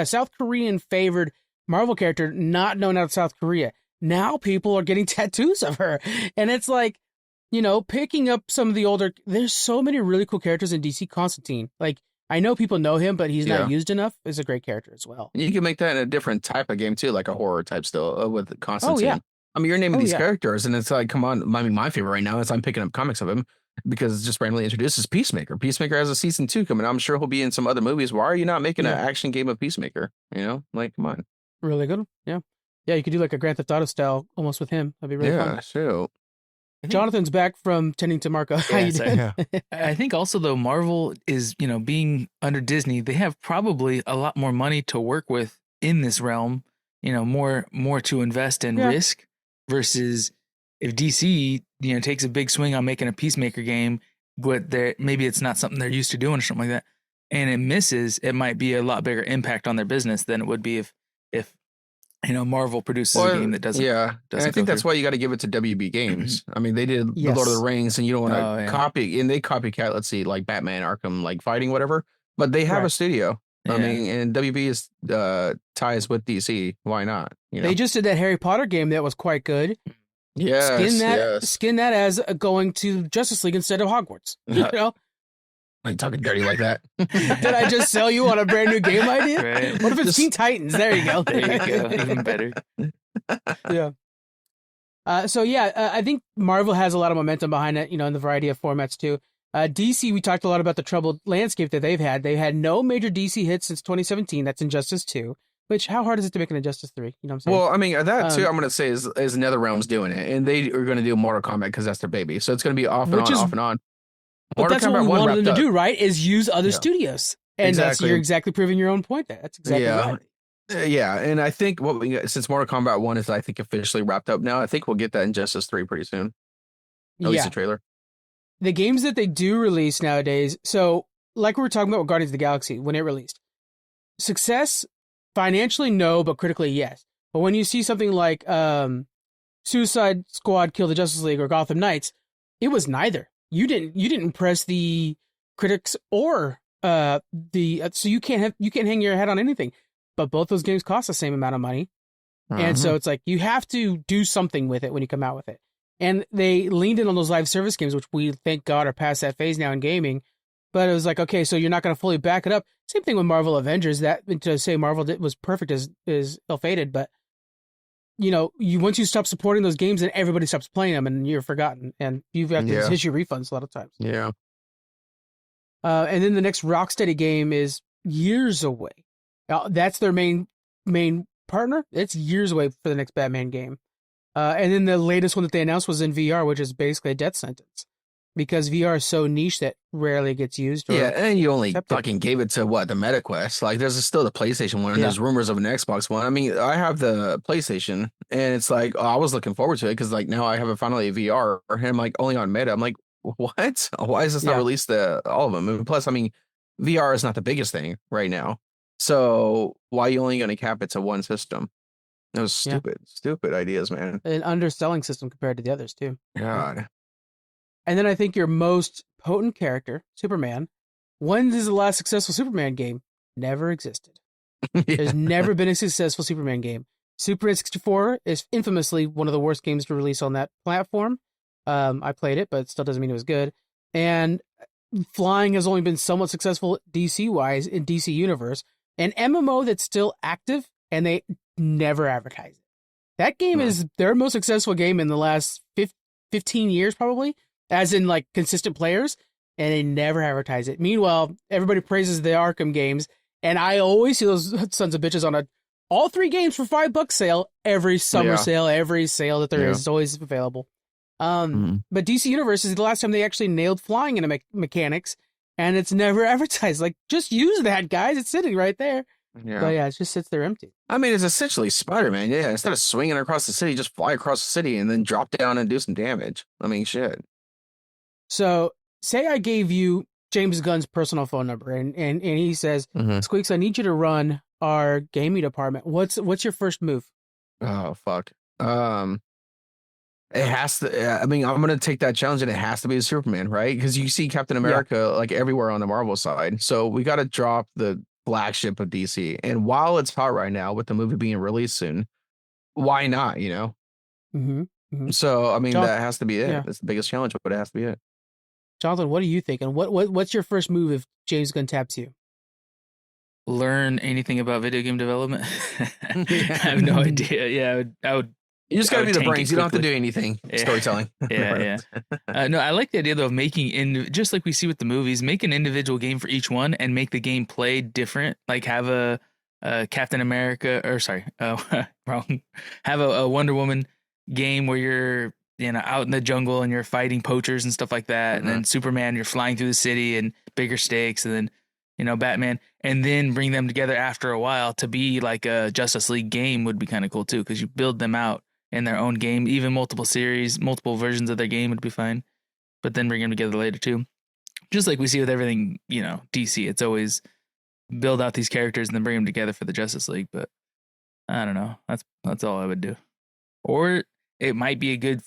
South Korean favored Marvel character, not known out of South Korea. Now people are getting tattoos of her. And it's like, picking up some of the older, there's so many really cool characters in DC. Constantine. Like, I know people know him, but he's not used enough. Is a great character as well. You can make that in a different type of game too, like a horror type still with Constantine. Oh, yeah. I mean, you're naming these characters, and it's like, come on. I mean, my favorite right now is I'm picking up comics of him because it's just randomly introduced as Peacemaker. Peacemaker has a season 2 coming. I'm sure he'll be in some other movies. Why are you not making an action game of Peacemaker? Like, come on. Really good. Yeah. Yeah, you could do like a Grand Theft Auto style almost with him. That'd be really fun. Yeah, sure. Jonathan's back from tending to Marco. How you doing? I think also though Marvel is, being under Disney, they have probably a lot more money to work with in this realm more to invest in risk versus if DC, takes a big swing on making a Peacemaker game, but maybe it's not something they're used to doing or something like that, and it misses, it might be a lot bigger impact on their business than it would be if Marvel produces a game that doesn't. Yeah, and I think that's why you got to give it to WB Games. I mean, they did The Lord of the Rings, and you don't want to copy, and they copycat, let's see, like Batman, Arkham, like fighting, whatever, but they have a studio. Yeah. I mean, and WB is ties with DC. Why not? They just did that Harry Potter game that was quite good. Yes, skin that as going to Justice League instead of Hogwarts. Like talking dirty like that. Did I just sell you on a brand new game idea? Right. What if it's Teen Titans? There you go. There you go. Even better. Yeah. I think Marvel has a lot of momentum behind it, in the variety of formats too. DC, we talked a lot about the troubled landscape that they've had. They had no major DC hits since 2017. That's Injustice 2. Which, how hard is it to make an Injustice 3? You know what I'm saying? Well, I mean, that too, I'm going to say is NetherRealm's doing it. And they are going to do Mortal Kombat because that's their baby. So it's going to be off and on. But that's what we wanted them to do, right? Is use other studios. And you're exactly proving your own point there. That's exactly right. Yeah, and I think what we got, since Mortal Kombat 1 is, I think, officially wrapped up now, I think we'll get that Injustice 3 pretty soon. At least a trailer. The games that they do release nowadays, so like we were talking about with Guardians of the Galaxy when it released, success, financially, no, but critically, yes. But when you see something like Suicide Squad Kill the Justice League or Gotham Knights, it was neither. You didn't impress the critics or so you can't hang your head on anything. But both those games cost the same amount of money. And so it's like you have to do something with it when you come out with it. And they leaned in on those live service games, which we, thank God, are past that phase now in gaming. But it was like, okay, so you're not going to fully back it up. Same thing with Marvel Avengers. That to say Marvel was perfect is ill-fated. But, once you stop supporting those games, then everybody stops playing them and you're forgotten. And you've got these issue refunds a lot of times. Yeah. And then the next Rocksteady game is years away. Now, that's their main partner. It's years away for the next Batman game. And then the latest one that they announced was in VR, which is basically a death sentence. Because VR is so niche that rarely gets used. And you only fucking gave it to the MetaQuest. Like, there's still the PlayStation one, and there's rumors of an Xbox one. I mean, I have the PlayStation, and it's like, I was looking forward to it because, like, now I have finally a VR, and I'm like only on Meta. I'm like, what? Why is this not released to all of them? And plus, I mean, VR is not the biggest thing right now, so why are you only going to cap it to one system? That was stupid ideas, man. An underselling system compared to the others too. God. And then I think your most potent character, Superman. When is the last successful Superman game? Never existed. There's never been a successful Superman game. Superman 64 is infamously one of the worst games to release on that platform. I played it, but it still doesn't mean it was good. And flying has only been somewhat successful DC-wise in DC Universe. An MMO that's still active, and they never advertise it. That game is their most successful game in the last 15 years, probably. As in, like, consistent players, and they never advertise it. Meanwhile, everybody praises the Arkham games, and I always see those sons of bitches on all 3 games for $5 sale, every summer sale, every sale that there is. It's always available. But DC Universe is the last time they actually nailed flying into mechanics, and it's never advertised. Like, just use that, guys. It's sitting right there. Yeah. But it just sits there empty. I mean, it's essentially Spider-Man. Yeah, instead of swinging across the city, just fly across the city and then drop down and do some damage. I mean, shit. So, say I gave you James Gunn's personal phone number, and he says, Squeaks, I need you to run our gaming department. What's your first move? Oh, fuck. It has to, I mean, I'm going to take that challenge, and it has to be a Superman, right? Because you see Captain America, like, everywhere on the Marvel side. So, we got to drop the flagship of DC. And while it's hot right now, with the movie being released soon, why not, So, I mean, that has to be it. It's the biggest challenge, but it has to be it. Jonathan, what are you thinking? What's your first move if James Gunn taps you? Learn anything about video game development? I have no idea. Yeah, I would. You just got to be the brains. You don't have to do anything. Storytelling. No, I like the idea though of making just like we see with the movies, make an individual game for each one and make the game play different. Like have a Captain America, or sorry, wrong. Have a Wonder Woman game where you're out in the jungle and you're fighting poachers and stuff like that. And then Superman, you're flying through the city and bigger stakes. And then Batman, and then bring them together after a while to be like a Justice League game would be kind of cool too, because you build them out in their own game. Even multiple series, multiple versions of their game would be fine, but then bring them together later too. Just like we see with everything, DC, it's always build out these characters and then bring them together for the Justice League. But I don't know. That's all I would do. Or it might be a good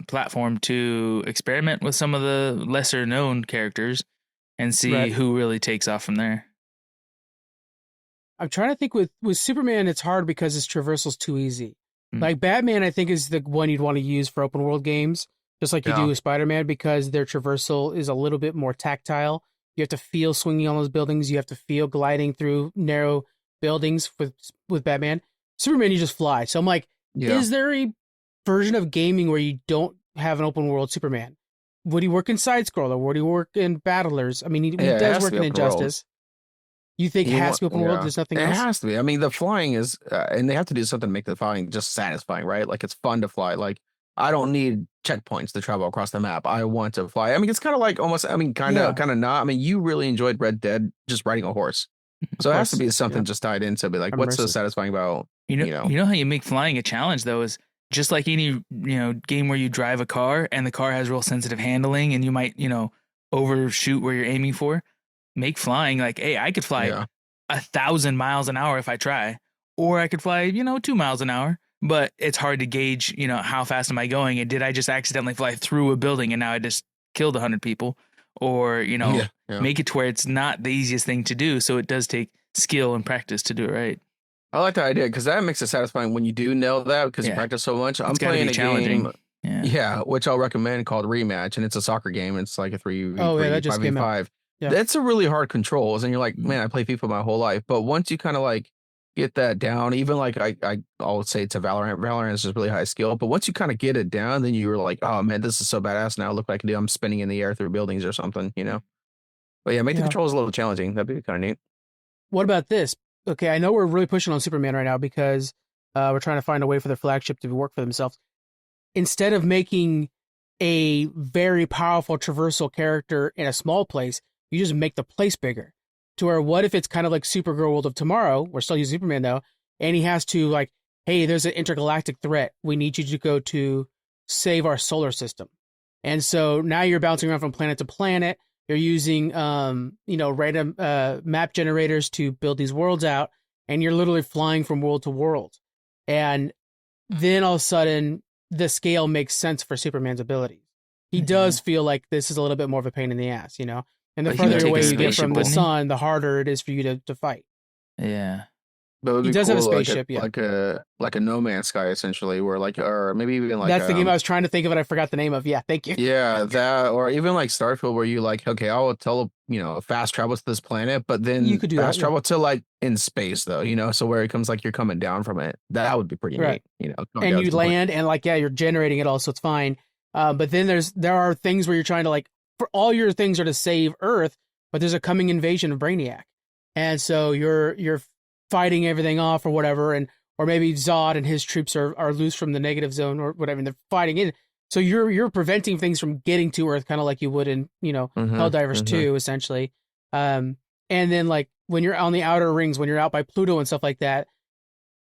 platform to experiment with some of the lesser known characters and see who really takes off from there. I'm trying to think with Superman, it's hard because his traversal's too easy. Like Batman, I think is the one you'd want to use for open world games, just like you do with Spider-Man, because their traversal is a little bit more tactile. You have to feel swinging on those buildings. You have to feel gliding through narrow buildings with Batman. Superman, you just fly. So I'm like, is there a version of gaming where you don't have an open world Superman? Would he work in Side Scroller? Would he work in Battlers? I mean, he does work in Injustice. You think it has to be open world? There's nothing else? It has to be. I mean, the flying is, and they have to do something to make the flying just satisfying, right? Like, it's fun to fly. Like, I don't need checkpoints to travel across the map. I want to fly. I mean, it's kind of like almost, kind of not. I mean, you really enjoyed Red Dead just riding a horse. So it has to be something just tied into be like, what's so satisfying about, you know how you make flying a challenge though is just like any, game where you drive a car and the car has real sensitive handling and you might, overshoot where you're aiming for. Make flying like, hey, I could fly 1,000 miles an hour if I try, or I could fly, 2 miles an hour, but it's hard to gauge, how fast am I going? And did I just accidentally fly through a building and now I just killed 100 people? Or, make it to where it's not the easiest thing to do. So it does take skill and practice to do it right. I like that idea because that makes it satisfying when you do nail that because you practice so much. I'm playing a game, which I'll recommend called Rematch, and it's a soccer game. It's like a 3v3, 5v5. Yeah. That's a really hard controls, and you're like, man, I play FIFA my whole life, but once you kind of like get that down, even like I'll say it's a Valorant. Valorant is just really high skill, but once you kind of get it down, then you're like, oh man, this is so badass. Now look what I can do. I'm spinning in the air through buildings or something, But yeah, make the controls a little challenging. That'd be kind of neat. What about this? Okay, I know we're really pushing on Superman right now because we're trying to find a way for the flagship to work for themselves. Instead of making a very powerful traversal character in a small place, you just make the place bigger. To where, what if it's kind of like Supergirl World of Tomorrow? We're still using Superman though, and he has to like, hey, there's an intergalactic threat. We need you to go to save our solar system. And so now you're bouncing around from planet to planet. You're using, random map generators to build these worlds out, and you're literally flying from world to world. And then all of a sudden, the scale makes sense for Superman's abilities. He does feel like this is a little bit more of a pain in the ass, And the further away you get from the sun, the harder it is for you to fight. Yeah. But it would be he does cool, have a spaceship, like a No Man's Sky essentially, where or maybe even like that's the game I was trying to think of, and I forgot the name of. Yeah, thank you. Yeah, that, or even like Starfield, where you like, okay, I'll fast travel to this planet, but then you could do fast travel to like in space though, so where it comes like you're coming down from it. That would be pretty neat, And you land and like you're generating it all, so it's fine. But then there are things where you're trying to like, for all your things are to save Earth, but there's a coming invasion of Brainiac, and so you're fighting everything off or whatever, or maybe Zod and his troops are loose from the negative zone or whatever, and they're fighting in. So you're preventing things from getting to Earth, kind of like you would in Helldivers 2, essentially. And then like when you're on the outer rings, when you're out by Pluto and stuff like that,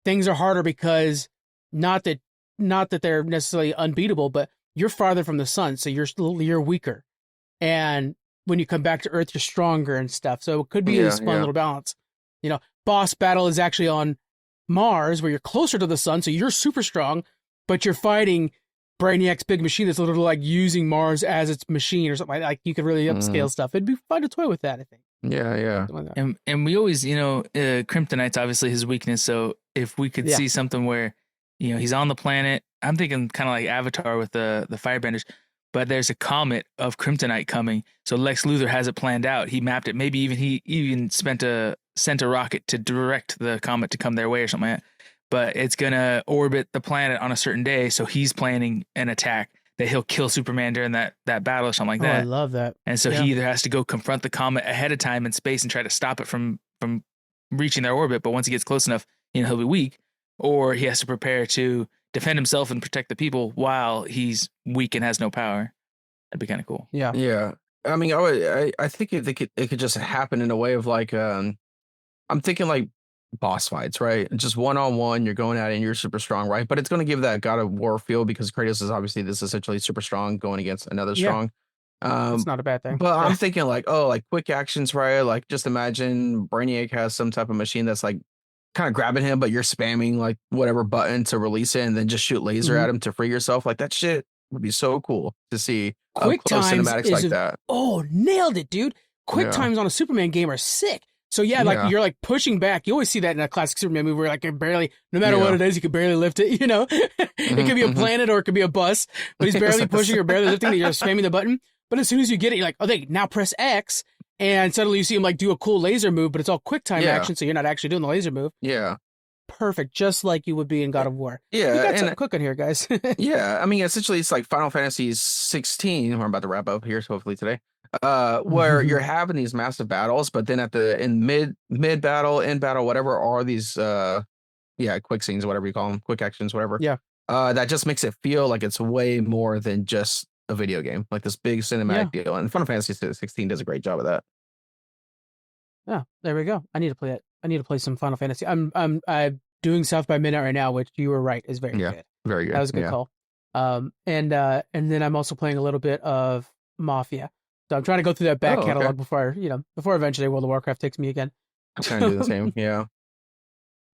things are harder because not that they're necessarily unbeatable, but you're farther from the sun, so you're weaker. And when you come back to Earth, you're stronger and stuff. So it could be this fun little balance. Boss battle is actually on Mars, where you're closer to the sun, so you're super strong, but you're fighting Brainiac's big machine that's literally like using Mars as its machine or something like you could really upscale stuff. It'd be fun to toy with that, I think. Yeah. Like and we always, Kryptonite's obviously his weakness. So if we could see something where, he's on the planet, I'm thinking kind of like Avatar with the firebenders, but there's a comet of Kryptonite coming. So Lex Luthor has it planned out. He mapped it. Maybe he even sent a rocket to direct the comet to come their way or something like that. But it's going to orbit the planet on a certain day. So he's planning an attack that he'll kill Superman during that battle or something like that. I love that. And so he either has to go confront the comet ahead of time in space and try to stop it from reaching their orbit. But once he gets close enough, he'll be weak. Or he has to prepare to defend himself and protect the people while he's weak and has no power. That'd be kind of cool. Yeah. I mean, I think it could just happen in a way of like, I'm thinking like boss fights, right? Just one-on-one, you're going at it and you're super strong, right? But it's going to give that God of War feel because Kratos is obviously this essentially super strong going against another strong. It's not a bad thing. But I'm thinking like, oh, like quick actions, right? Like just imagine Brainiac has some type of machine that's like kind of grabbing him, but you're spamming like whatever button to release it and then just shoot laser at him to free yourself. Like that shit would be so cool to see quick close times cinematics like that. Oh, nailed it, dude. Quick times on a Superman game are sick. So like you're like pushing back. You always see that in a classic Superman movie where like you're barely, no matter what it is, you can barely lift it, you know? It could be a planet or it could be a bus, but he's barely pushing or barely lifting it. You're spamming the button. But as soon as you get it, you're like, okay, now press X. And suddenly you see him like do a cool laser move, but it's all quick time action. So you're not actually doing the laser move. Yeah. Perfect. Just like you would be in God of War. Yeah. We got something cooking here, guys. Yeah. I mean, essentially it's like Final Fantasy 16. We're about to wrap up here, so hopefully today. Where you're having these massive battles, but then in mid battle, end battle, whatever are these quick scenes, whatever you call them, quick actions, whatever. Yeah. That just makes it feel like it's way more than just a video game, like this big cinematic deal. And Final Fantasy 16 does a great job of that. Yeah, there we go. I need to play it. I need to play some Final Fantasy. I'm doing South by Midnight right now, which you were right is very good. Very good. That was a good call. And then I'm also playing a little bit of Mafia. So I'm trying to go through that back catalog before eventually World of Warcraft takes me again. I'm trying to do the same. Yeah.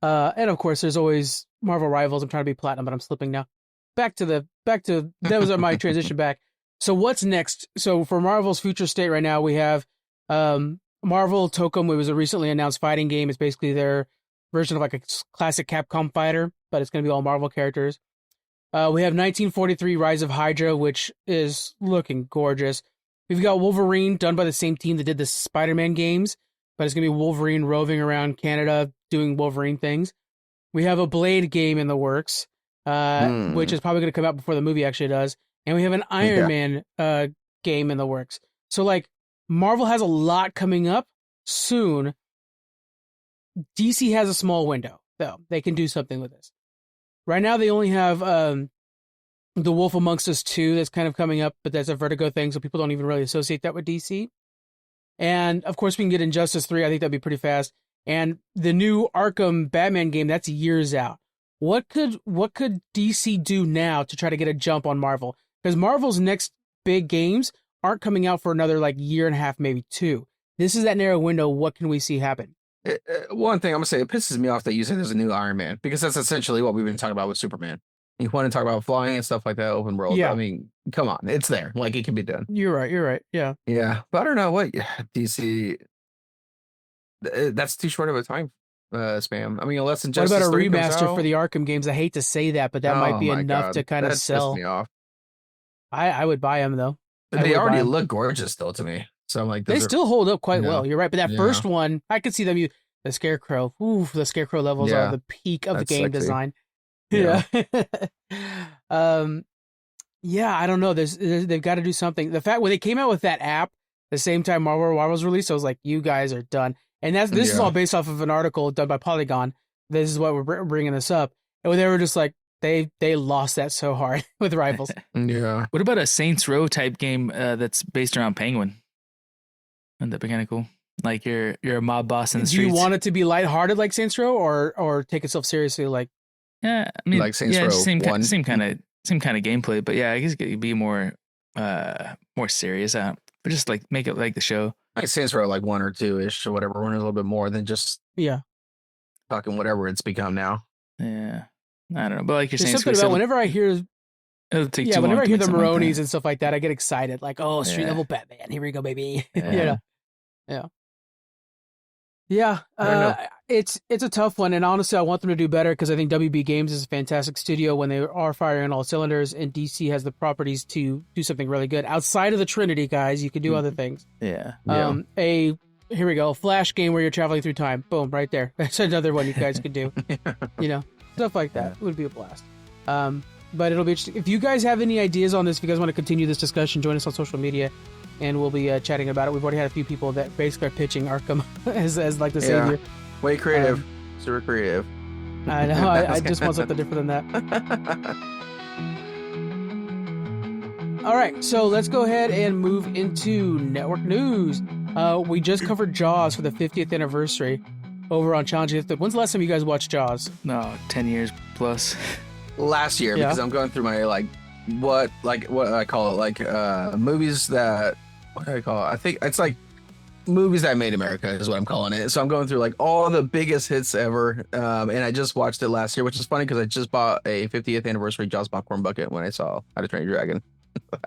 And of course, there's always Marvel Rivals. I'm trying to be platinum, but I'm slipping now. Back to that was my transition back. So what's next? So for Marvel's future state right now, we have Marvel Tokum. It was a recently announced fighting game. It's basically their version of like a classic Capcom fighter, but it's going to be all Marvel characters. We have 1943 Rise of Hydra, which is looking gorgeous. We've got Wolverine, done by the same team that did the Spider-Man games, but it's going to be Wolverine roving around Canada doing Wolverine things. We have a Blade game in the works, which is probably going to come out before the movie actually does. And we have an Iron Man game in the works. So, like, Marvel has a lot coming up soon. DC has a small window, though. They can do something with this. Right now, they only have The Wolf Amongst Us 2 that's kind of coming up, but that's a Vertigo thing, so people don't even really associate that with DC. And, of course, we can get Injustice 3. I think that'd be pretty fast. And the new Arkham Batman game, that's years out. What could DC do now to try to get a jump on Marvel? Because Marvel's next big games aren't coming out for another, like, year and a half, maybe two. This is that narrow window. What can we see happen? One thing I'm going to say, it pisses me off that you said there's a new Iron Man, because that's essentially what we've been talking about with Superman. You want to talk about flying and stuff like that, open world. Yeah. I mean, come on. It's there. Like, it can be done. You're right. Yeah. Yeah. But I don't know what DC... That's too short of a time span. I mean, unless Injustice What about a remaster for the Arkham games? I hate to say that, but that might be enough to kind of sell. Me off. I would buy them, though. They already look gorgeous, still, to me. So I'm like, they still hold up quite well. You're right. But that first one, I could see them use the Scarecrow. Ooh, the Scarecrow levels are the peak of the game design. Yeah. I don't know. They've got to do something. The fact when they came out with that app the same time Marvel's released, I was like, you guys are done. And this is all based off of an article done by Polygon. This is why we're bringing this up. And they were just like, they lost that so hard with Rivals. Yeah. What about a Saints Row type game that's based around Penguin? Wouldn't that be kind of cool? Like you're a mob boss in the streets. Do you want it to be lighthearted like Saints Row, or take itself seriously like? Yeah, I mean, like Saints Row same 1. same kind of gameplay, but yeah, I guess it could be more serious. But just like make it like the show. Like Saints Row, like 1 or 2 ish or whatever. 1 is a little bit more than just fucking whatever it's become now. Yeah, I don't know, but like you're saying, something about whenever I hear. Whenever I hear the Maronis and stuff like that, I get excited. Like, oh, street level Batman, here we go, baby. Yeah. It's a tough one, and honestly, I want them to do better because I think WB Games is a fantastic studio when they are firing on all cylinders, and DC has the properties to do something really good outside of the Trinity, guys. You can do other things. Yeah. Here we go, Flash game where you're traveling through time. Boom, right there. That's another one you guys could do. Stuff like that would be a blast. But it'll be interesting. If you guys have any ideas on this, if you guys want to continue this discussion, join us on social media, and we'll be chatting about it. We've already had a few people that basically are pitching Arkham as like the savior. Way creative. Super creative. I know. I just want something different than that. All right, so let's go ahead and move into network news. We just covered Jaws for the 50th anniversary over on Challenge. When's the last time you guys watched Jaws? No, 10 years plus. Last year, because I'm going through my what I call it, movies that, what do I call it? I think it's like movies that made America is what I'm calling it. So I'm going through all the biggest hits ever, and I just watched it last year, which is funny because I just bought a 50th anniversary Jaws popcorn bucket when I saw How to Train Your Dragon.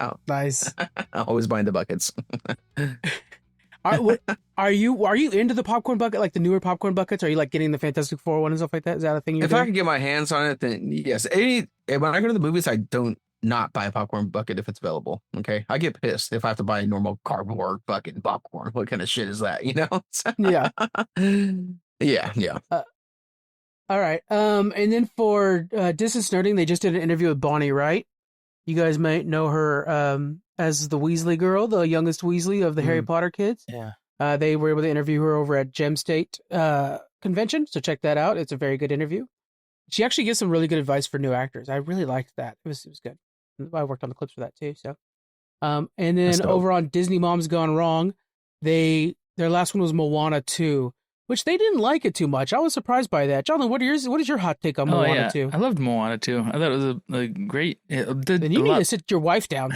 Wow. Nice. I'm always buying the buckets. Are you into the popcorn bucket, like the newer popcorn buckets? Are you getting the Fantastic Four one and stuff like that? Is that a thing If I can get my hands on it, then yes. When I go to the movies, I don't not buy a popcorn bucket if it's available. Okay, I get pissed if I have to buy a normal cardboard bucket and popcorn. What kind of shit is that? Yeah. yeah. All right. And then for Distance Nerding, they just did an interview with Bonnie Wright. You guys might know her as the Weasley girl, the youngest Weasley of the Harry Potter kids. Yeah. They were able to interview her over at Gem State Convention, so check that out. It's a very good interview. She actually gives some really good advice for new actors. I really liked that. It was good. I worked on the clips for that too. So, and then over on Disney Moms Gone Wrong, their last one was Moana 2, which they didn't like it too much. I was surprised by that. Jonathan, what is your hot take on Moana 2? I loved Moana 2. I thought it was a great. Then you need to sit your wife down.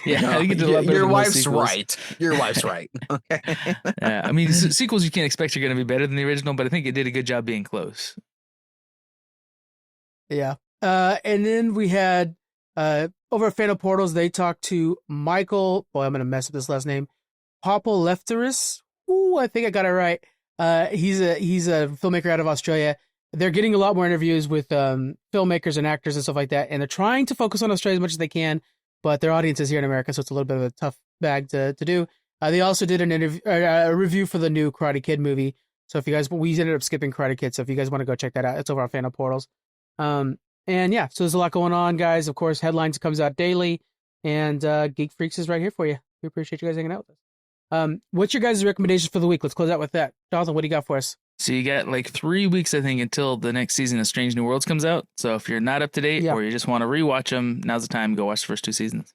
Yeah, I think your wife's right. Your wife's right. Okay. I mean, sequels you can't expect are going to be better than the original, but I think it did a good job being close. Yeah. And then we had over at Phantom Portals, they talked to Michael. Boy, I'm going to mess up this last name. Papalefteris. Ooh, I think I got it right. He's a filmmaker out of Australia. They're getting a lot more interviews with filmmakers and actors and stuff like that, and they're trying to focus on Australia as much as they can, but their audience is here in America, so it's a little bit of a tough bag to do. They also did a review for the new Karate Kid movie. So if you guys, we ended up skipping Karate Kid, so if you guys want to go check that out, it's over on Phantom Portals. And yeah, so there's a lot going on, guys. Of course, Headlines comes out daily, and Geek Freaks is right here for you. We appreciate you guys hanging out with us. What's your guys' recommendations for the week? Let's close out with that. Jonathan, what do you got for us? So you got 3 weeks, I think, until the next season of Strange New Worlds comes out. So if you're not up to date or you just want to rewatch them, now's the time to go watch the first 2 seasons.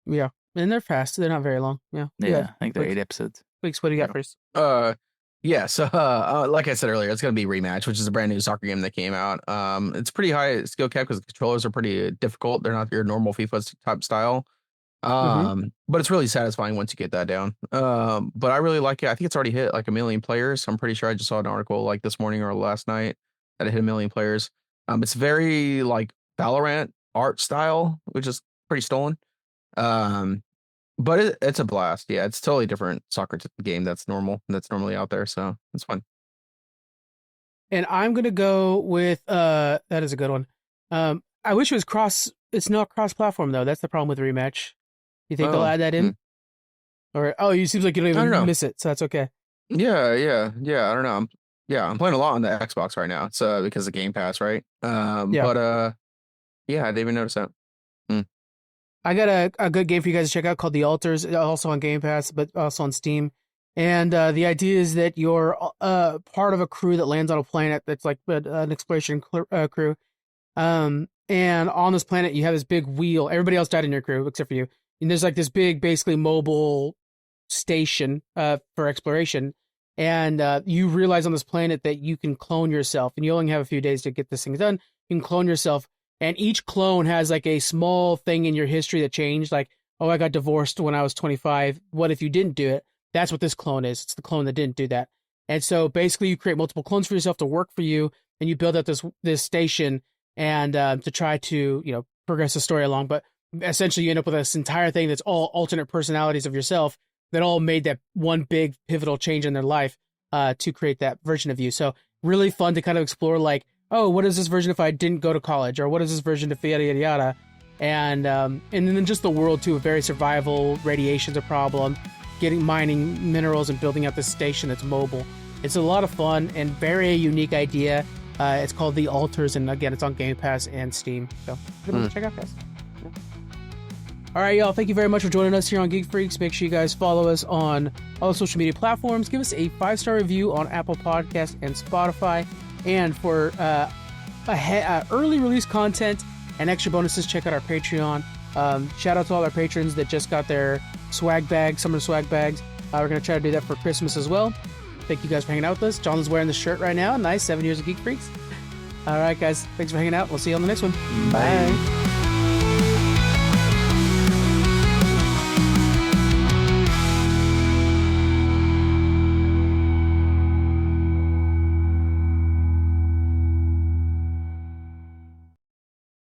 Yeah, and they're fast. They're not very long. Yeah, I think they're 8 episodes. Weeks, what do you got first? Yeah, so like I said earlier, it's going to be Rematch, which is a brand new soccer game that came out. It's pretty high skill cap because the controllers are pretty difficult. They're not your normal FIFA type style. But it's really satisfying once you get that down. But I really like it. I think it's already hit 1 million players. I'm pretty sure I just saw an article this morning or last night that it hit 1 million players. It's very Valorant art style, which is pretty stolen. But it's a blast. Yeah, it's totally different soccer game that's normally out there. So it's fun. And I'm gonna go with that is a good one. I wish it was cross. It's not cross-platform though. That's the problem with Rematch. You think they'll add that in? Or it seems like you don't even miss it, so that's okay. Yeah. I don't know. I'm playing a lot on the Xbox right now. It's because of Game Pass, right? But I didn't even notice that. I got a good game for you guys to check out called The Alters, also on Game Pass, but also on Steam. And the idea is that you're part of a crew that lands on a planet that's like an exploration crew. And on this planet, you have this big wheel. Everybody else died in your crew except for you. And there's this big, basically mobile station for exploration. And you realize on this planet that you can clone yourself. And you only have a few days to get this thing done. You can clone yourself. And each clone has a small thing in your history that changed. I got divorced when I was 25. What if you didn't do it? That's what this clone is. It's the clone that didn't do that. And so basically you create multiple clones for yourself to work for you. And you build up this station and to try to, progress the story along. But essentially you end up with this entire thing that's all alternate personalities of yourself that all made that one big pivotal change in their life to create that version of you. So really fun to kind of explore what is this version if I didn't go to college? Or what is this version if yada, yada, yada? And then just the world too, very survival, radiation's a problem, mining minerals and building out this station that's mobile. It's a lot of fun and very unique idea. It's called The Alters, and again, it's on Game Pass and Steam. So check out guys. Yeah. All right, y'all. Thank you very much for joining us here on Geek Freaks. Make sure you guys follow us on all the social media platforms. Give us a 5-star review on Apple Podcasts and Spotify. And for early release content and extra bonuses, check out our Patreon. Shout out to all our patrons that just got their swag bags, summer swag bags. We're going to try to do that for Christmas as well. Thank you guys for hanging out with us. John's wearing the shirt right now. Nice. 7 years of Geek Freaks. All right, guys. Thanks for hanging out. We'll see you on the next one. Bye.